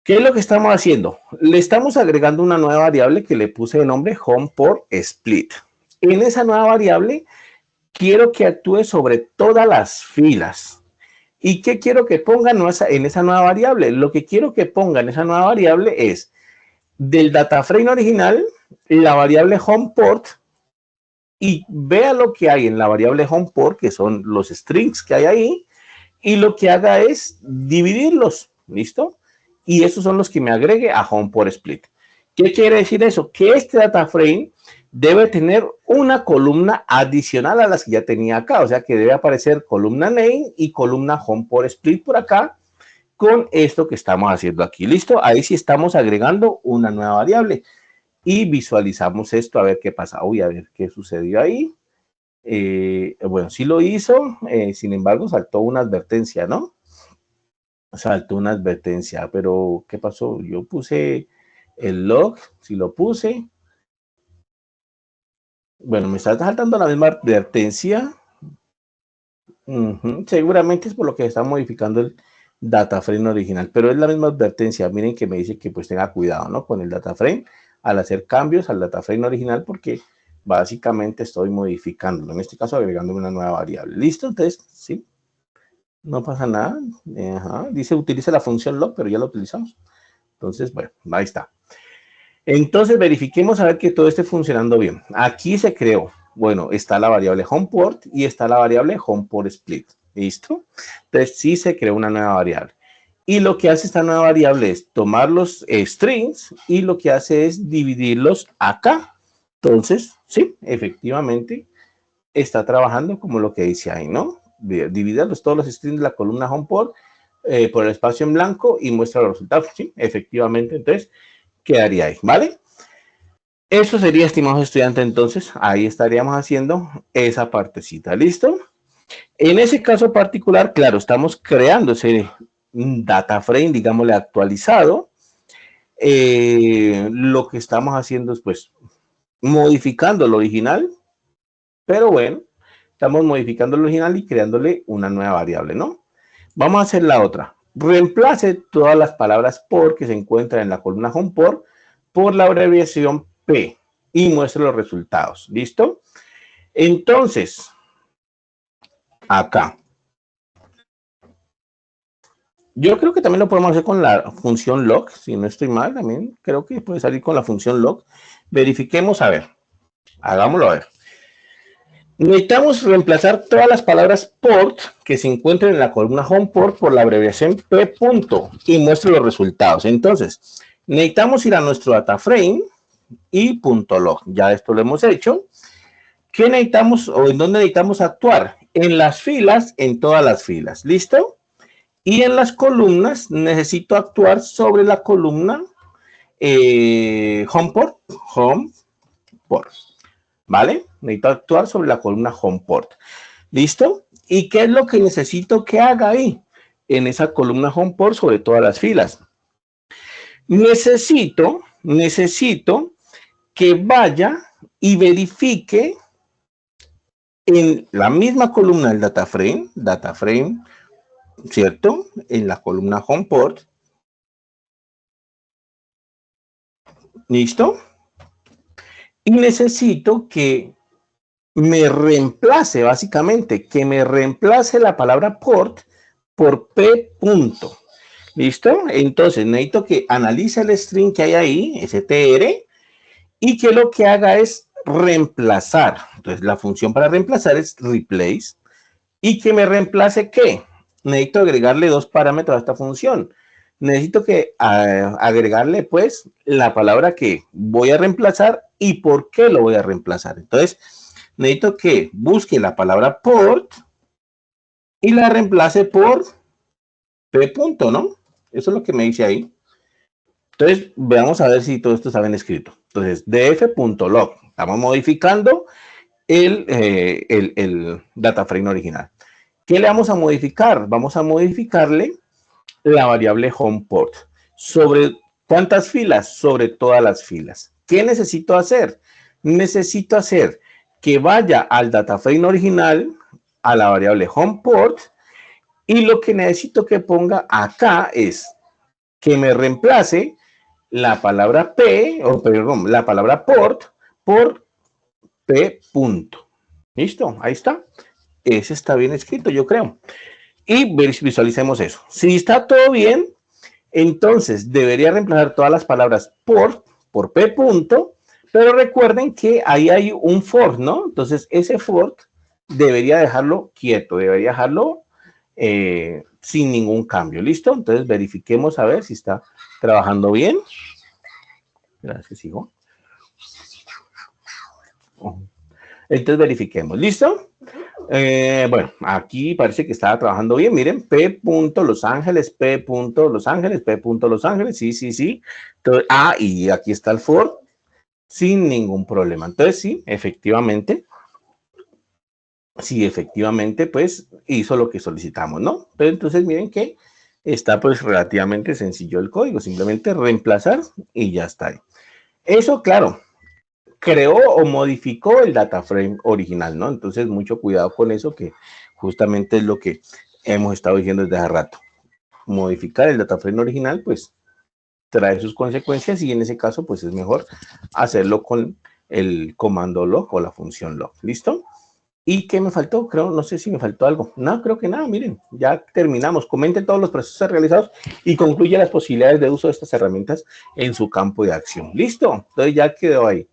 ¿Qué es lo que estamos haciendo? Le estamos agregando una nueva variable que le puse de nombre home por split. En esa nueva variable quiero que actúe sobre todas las filas. ¿Y qué quiero que ponga en esa nueva variable? Lo que quiero que ponga en esa nueva variable es del dataframe original la variable home port y vea lo que hay en la variable home port, que son los strings que hay ahí, y lo que haga es dividirlos, ¿listo? Y esos son los que me agregue a home port split. ¿Qué quiere decir eso? Que este data frame debe tener una columna adicional a las que ya tenía acá, o sea que debe aparecer columna name y columna home port split por acá con esto que estamos haciendo aquí. ¿Listo? Ahí sí estamos agregando una nueva variable y visualizamos esto a ver qué pasa. Uy, a ver qué sucedió ahí. Bueno, sí lo hizo, sin embargo saltó una advertencia, ¿no? Saltó una advertencia, pero ¿qué pasó? Yo puse el log, si lo puse. Bueno, me está saltando la misma advertencia. Seguramente es por lo que está modificando el data frame original, pero es la misma advertencia. Miren que me dice que pues tenga cuidado, ¿no? Con el data frame al hacer cambios al data frame original porque básicamente estoy modificándolo. En este caso agregando una nueva variable. ¿Listo? Entonces, sí. No pasa nada. Dice utilice la función log, pero ya lo utilizamos. Entonces, bueno, ahí está. Entonces, verifiquemos a ver que todo esté funcionando bien. Aquí se creó, bueno, está la variable home port y está la variable home port split. ¿Listo? Entonces, sí se creó una nueva variable. Y lo que hace esta nueva variable es tomar los strings y lo que hace es dividirlos acá. Entonces, sí, efectivamente, está trabajando como lo que dice ahí, ¿no? Dividirlos todos los strings de la columna home port por el espacio en blanco y muestra los resultados. Sí, efectivamente, entonces quedaría ahí, ¿vale? Eso sería, estimados estudiantes, entonces ahí estaríamos haciendo esa partecita, ¿listo? En ese caso particular, claro, estamos creando ese data frame, digámosle, actualizado. Lo que estamos haciendo es, pues, modificando lo original, pero bueno, estamos modificando lo original y creándole una nueva variable, ¿no? Vamos a hacer la otra. Reemplace todas las palabras por que se encuentran en la columna home por la abreviación P y muestre los resultados. ¿Listo? Entonces, acá. Yo creo que también lo podemos hacer con la función log, si no estoy mal, también creo que puede salir con la función log. Verifiquemos, a ver. Hagámoslo a ver. Necesitamos reemplazar todas las palabras port que se encuentren en la columna home port por la abreviación P punto y muestre los resultados. Entonces, necesitamos ir a nuestro data frame y .log. Ya esto lo hemos hecho. ¿Qué necesitamos o en dónde necesitamos actuar? En las filas, en todas las filas. ¿Listo? Y en las columnas necesito actuar sobre la columna home port. ¿Vale? Necesito actuar sobre la columna home port. ¿Listo? ¿Y qué es lo que necesito que haga ahí? En esa columna home port sobre todas las filas. Necesito que vaya y verifique en la misma columna del data frame, ¿cierto? En la columna home port. ¿Listo? Y necesito que me reemplace, básicamente, que me reemplace la palabra port por P punto. ¿Listo? Entonces, necesito que analice el string que hay ahí, str, y que lo que haga es reemplazar. Entonces, la función para reemplazar es replace. ¿Y que me reemplace qué? Necesito agregarle dos parámetros a esta función. Necesito que agregarle, pues, la palabra que voy a reemplazar y por qué lo voy a reemplazar. Entonces, necesito que busque la palabra port y la reemplace por P punto, ¿no? Eso es lo que me dice ahí. Entonces, veamos a ver si todo esto está bien escrito. Entonces, df.log. Estamos modificando el data frame original. ¿Qué le vamos a modificar? Vamos a modificarle la variable home port. ¿Sobre cuántas filas? Sobre todas las filas. ¿Qué necesito hacer? Necesito hacer que vaya al data frame original, a la variable home port, y lo que necesito que ponga acá es que me reemplace la palabra P, o perdón, la palabra port por P punto. ¿Listo? Ahí está. Ese está bien escrito, yo creo. Y visualicemos eso. Si está todo bien, entonces debería reemplazar todas las palabras por P punto, pero recuerden que ahí hay un for, ¿no? Entonces ese for debería dejarlo quieto, debería dejarlo sin ningún cambio. ¿Listo? Entonces verifiquemos a ver si está trabajando bien. Gracias, hijo. Entonces verifiquemos. ¿Listo? Bueno, aquí parece que estaba trabajando bien. Miren, P. Los Ángeles, P. Los Ángeles, P. Los Ángeles. Sí, sí, sí. Entonces, y aquí está el for sin ningún problema. Entonces, sí, efectivamente. Sí, efectivamente, pues hizo lo que solicitamos, ¿no? Pero entonces miren que está pues relativamente sencillo el código. Simplemente reemplazar y ya está ahí. Eso, claro, creó o modificó el data frame original, ¿no? Entonces, mucho cuidado con eso, que justamente es lo que hemos estado diciendo desde hace rato. Modificar el data frame original, pues, trae sus consecuencias y en ese caso, pues, es mejor hacerlo con el comando log o la función log. ¿Listo? ¿Y qué me faltó? Creo, no sé si me faltó algo. No, creo que nada, miren, ya terminamos. Comenten todos los procesos realizados y concluye las posibilidades de uso de estas herramientas en su campo de acción. ¿Listo? Entonces ya quedó ahí.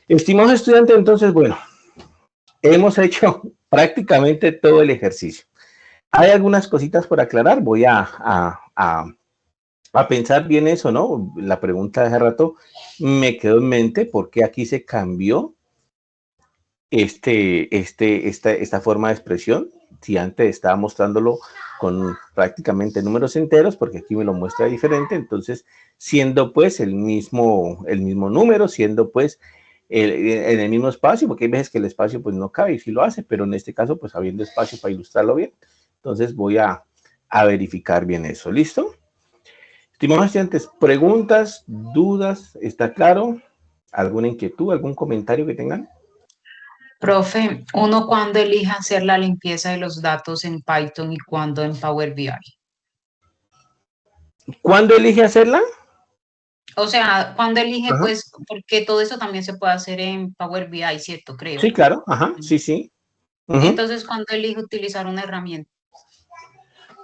Estimados estudiantes, entonces, bueno, hemos hecho prácticamente todo el ejercicio. Hay algunas cositas por aclarar. Voy a pensar bien eso, ¿no? La pregunta de hace rato me quedó en mente porque aquí se cambió esta forma de expresión. Si antes estaba mostrándolo con prácticamente números enteros, porque aquí me lo muestra diferente, entonces siendo pues el mismo número, siendo pues en el mismo espacio, porque hay veces que el espacio pues no cabe y sí lo hace, pero en este caso pues habiendo espacio para ilustrarlo bien. Entonces voy a verificar bien eso. ¿Listo? Estimados estudiantes, preguntas, dudas, ¿está claro? ¿Alguna inquietud, algún comentario que tengan? Profe, ¿uno cuándo elige hacer la limpieza de los datos en Python y cuándo en Power BI? ¿Cuándo elige hacerla? O sea, ¿cuándo elige? Ajá. Pues, porque todo eso también se puede hacer en Power BI, ¿cierto? Creo. Sí, claro, ajá, sí, sí. Entonces, ¿cuándo elige utilizar una herramienta?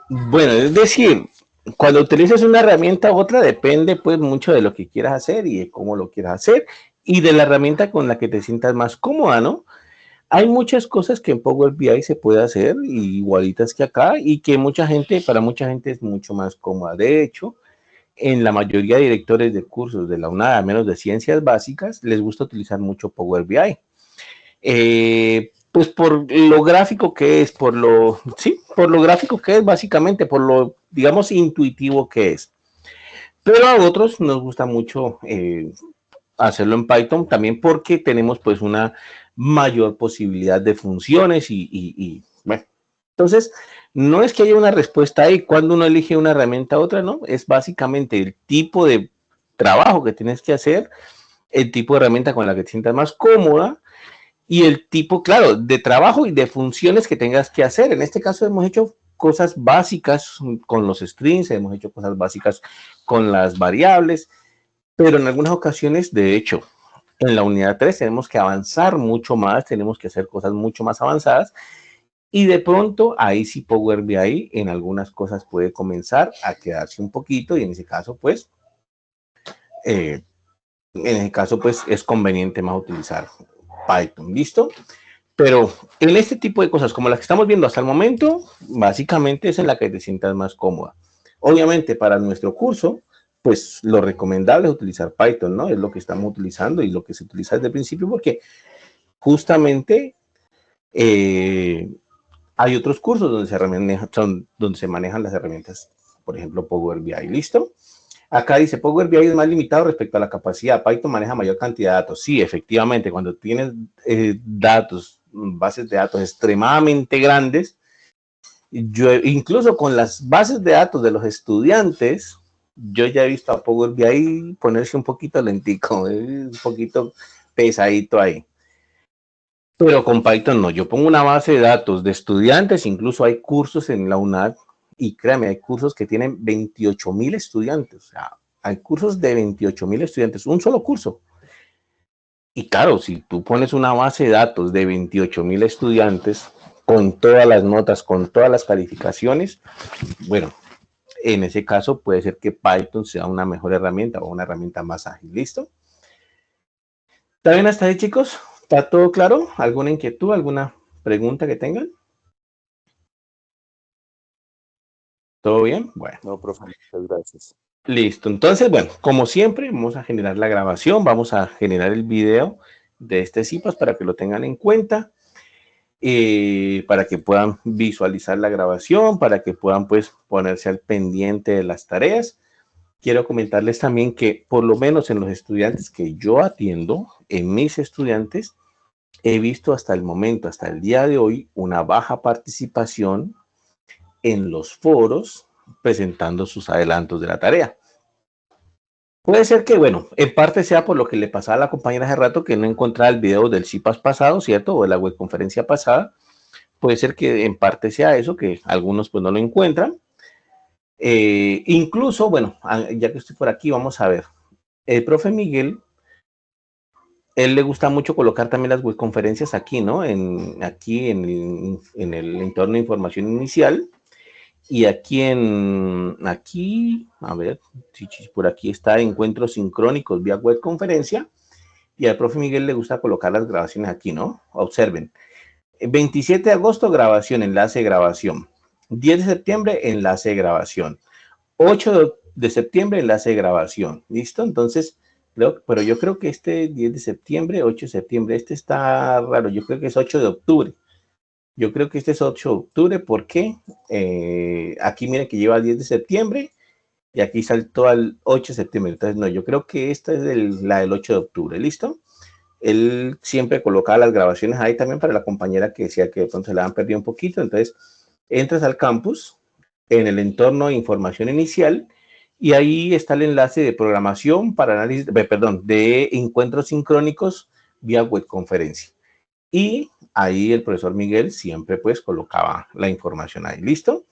Bueno, es decir, cuando utilizas una herramienta u otra depende pues mucho de lo que quieras hacer y de cómo lo quieras hacer y de la herramienta con la que te sientas más cómoda, ¿no? Hay muchas cosas que en Power BI se puede hacer igualitas que acá y que para mucha gente es mucho más cómoda. De hecho, en la mayoría de directores de cursos de la UNAD, al menos de ciencias básicas, les gusta utilizar mucho Power BI. Pues por lo gráfico que es, por lo gráfico que es, básicamente, por lo, digamos, intuitivo que es. Pero a otros nos gusta mucho hacerlo en Python, también porque tenemos pues una mayor posibilidad de funciones y bueno, entonces no es que haya una respuesta ahí cuando uno elige una herramienta a otra, no, es básicamente el tipo de trabajo que tienes que hacer, el tipo de herramienta con la que te sientas más cómoda y el tipo, claro, de trabajo y de funciones que tengas que hacer. En este caso hemos hecho cosas básicas con los strings, hemos hecho cosas básicas con las variables, pero en algunas ocasiones, de hecho, en la unidad 3 tenemos que avanzar mucho más, tenemos que hacer cosas mucho más avanzadas y de pronto ahí sí Power BI en algunas cosas puede comenzar a quedarse un poquito y en ese caso pues es conveniente más utilizar Python. ¿Listo? Pero en este tipo de cosas como las que estamos viendo hasta el momento, básicamente es en la que te sientas más cómoda. Obviamente para nuestro curso, pues lo recomendable es utilizar Python, ¿no? Es lo que estamos utilizando y lo que se utiliza desde el principio porque justamente Hay otros cursos donde se manejan las herramientas, por ejemplo, Power BI. ¿Listo? Acá dice, Power BI es más limitado respecto a la capacidad. Python maneja mayor cantidad de datos. Sí, efectivamente, cuando tienes datos, bases de datos extremadamente grandes, yo incluso con las bases de datos de los estudiantes, yo ya he visto a Power BI ponerse un poquito lentico, un poquito pesadito ahí. Pero con Python no, yo pongo una base de datos de estudiantes, incluso hay cursos en la UNAD, y créame, hay cursos que tienen 28,000 estudiantes, o sea, hay cursos de 28,000 estudiantes, un solo curso. Y claro, si tú pones una base de datos de 28,000 estudiantes, con todas las notas, con todas las calificaciones, bueno, en ese caso puede ser que Python sea una mejor herramienta o una herramienta más ágil. ¿Listo? ¿Está bien hasta ahí, chicos? ¿Está todo claro? ¿Alguna inquietud, alguna pregunta que tengan? ¿Todo bien? Bueno. No, profe, muchas gracias. Listo. Entonces, bueno, como siempre, vamos a generar la grabación, vamos a generar el video de este CIPAS para que lo tengan en cuenta. Para que puedan visualizar la grabación, para que puedan pues ponerse al pendiente de las tareas. Quiero comentarles también que por lo menos en los estudiantes que yo atiendo, en mis estudiantes, he visto hasta el momento, hasta el día de hoy, una baja participación en los foros presentando sus adelantos de la tarea. Puede ser que, bueno, en parte sea por lo que le pasaba a la compañera hace rato, que no encontraba el video del CIPAS pasado, ¿cierto? O de la webconferencia pasada. Puede ser que en parte sea eso, que algunos pues no lo encuentran. Incluso, bueno, ya que estoy por aquí, vamos a ver. El profe Miguel, él le gusta mucho colocar también las webconferencias aquí, ¿no? Aquí en el entorno de información inicial. Y aquí a ver, por aquí está encuentros sincrónicos vía webconferencia. Y al profe Miguel le gusta colocar las grabaciones aquí, ¿no? Observen. 27 de agosto, grabación, enlace de grabación. 10 de septiembre, enlace de grabación. 8 de septiembre, enlace de grabación. ¿Listo? Entonces, pero yo creo que este 10 de septiembre, 8 de septiembre, este está raro. Yo creo que es 8 de octubre. Yo creo que este es 8 de octubre porque aquí miren que lleva 10 de septiembre y aquí saltó al 8 de septiembre. Entonces, no, yo creo que esta es la del 8 de octubre. ¿Listo? Él siempre colocaba las grabaciones ahí también para la compañera que decía que de pronto se la han perdido un poquito. Entonces, entras al campus en el entorno de información inicial y ahí está el enlace de programación para análisis, de encuentros sincrónicos vía webconferencia. Y ahí el profesor Miguel siempre pues colocaba la información ahí. ¿Listo?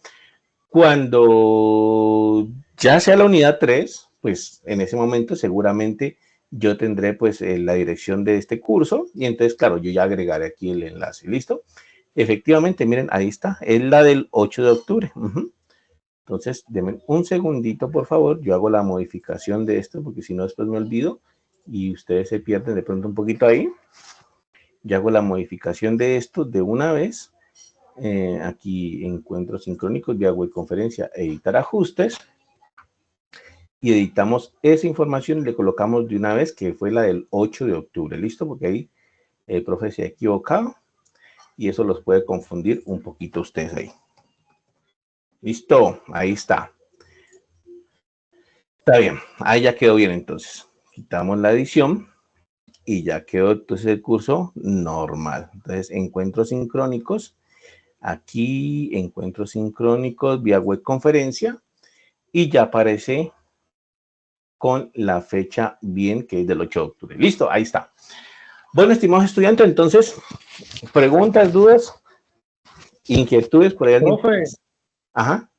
Cuando ya sea la unidad 3, pues en ese momento seguramente yo tendré pues la dirección de este curso y entonces, claro, yo ya agregaré aquí el enlace. ¿Listo? Efectivamente, miren, ahí está, es la del 8 de octubre. Entonces, denme un segundito, por favor. Yo hago la modificación de esto porque si no después me olvido y ustedes se pierden de pronto un poquito ahí. Yo hago la modificación de esto de una vez. Aquí encuentros sincrónicos vía webconferencia, editar ajustes. Y editamos esa información y le colocamos de una vez que fue la del 8 de octubre. ¿Listo? Porque ahí el profe se ha equivocado y eso los puede confundir un poquito ustedes ahí. Listo, ahí está. Está bien, ahí ya quedó bien entonces. Quitamos la edición y ya quedó entonces el curso normal. Entonces, encuentros sincrónicos. Aquí, encuentros sincrónicos vía webconferencia y ya aparece con la fecha bien que es del 8 de octubre. Listo, ahí está. Bueno, estimados estudiantes, entonces, preguntas, dudas, inquietudes por ahí. Profe. Ajá.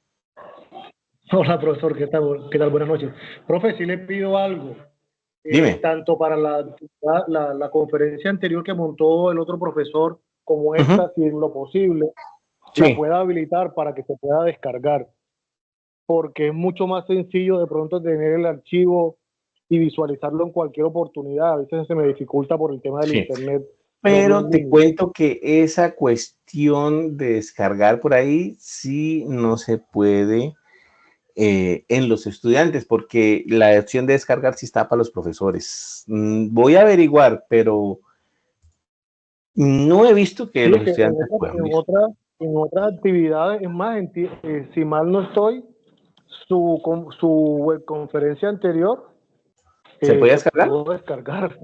Hola, profesor, ¿qué tal? ¿Qué tal? Buenas noches. Profe, sí le pido algo. Dime. Tanto para la conferencia anterior que montó el otro profesor, como esta, si en lo posible, la pueda habilitar para que se pueda descargar. Porque es mucho más sencillo de pronto tener el archivo y visualizarlo en cualquier oportunidad. A veces se me dificulta por el tema del internet. Pero te cuento que esa cuestión de descargar por ahí sí no se puede en los estudiantes, porque la opción de descargar sí está para los profesores. Voy a averiguar, pero no he visto que los estudiantes puedan. en otras actividades, es más, si mal no estoy, su webconferencia anterior ¿se puede descargar? puedo descargar.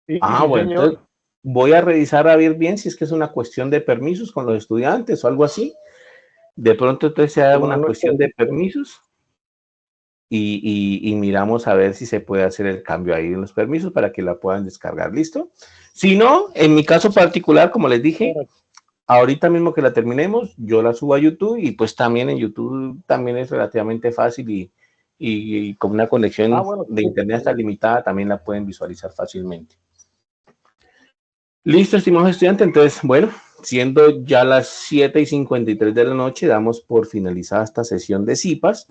Sí, Ah, sí, bueno, señor. entonces voy a revisar a ver bien si es que es una cuestión de permisos con los estudiantes o algo así. De pronto entonces sea una No cuestión estoy. de permisos y miramos a ver si se puede hacer el cambio ahí en los permisos para que la puedan descargar. ¿Listo? Si no, en mi caso particular, como les dije, ahorita mismo que la terminemos, yo la subo a YouTube y pues también en YouTube también es relativamente fácil y con una conexión Bueno, de sí, internet hasta limitada también la pueden visualizar fácilmente. Listo, estimados estudiantes, entonces, bueno, siendo ya las 7:53 de la noche, damos por finalizada esta sesión de CIPAS.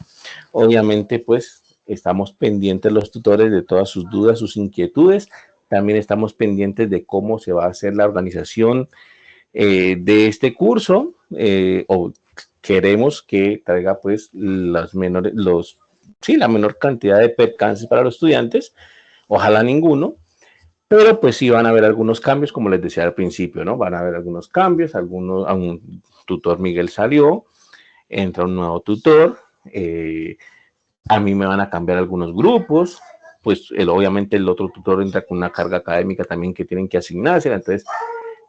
Obviamente, pues, estamos pendientes los tutores de todas sus dudas, sus inquietudes. También estamos pendientes de cómo se va a hacer la organización de este curso, o queremos que traiga, pues, la menor cantidad de percances para los estudiantes, ojalá ninguno. Pero pues sí van a haber algunos cambios, como les decía al principio, ¿no? Van a haber algunos cambios, un tutor Miguel salió, entra un nuevo tutor, a mí me van a cambiar algunos grupos, pues obviamente el otro tutor entra con una carga académica también que tienen que asignarse, entonces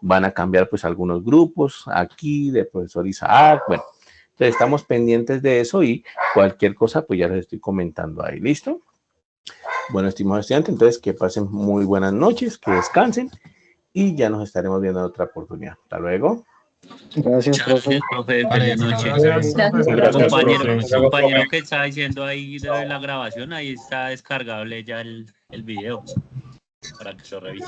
van a cambiar pues algunos grupos aquí de profesor Isaac, bueno, entonces estamos pendientes de eso y cualquier cosa pues ya les estoy comentando ahí, ¿listo? Bueno, estimados estudiantes, entonces que pasen muy buenas noches, que descansen y ya nos estaremos viendo en otra oportunidad. Hasta luego. Gracias, profe. Gracias, profe. Feliz noche. Compañero que está diciendo ahí de la grabación, ahí está descargable ya el video para que lo revise.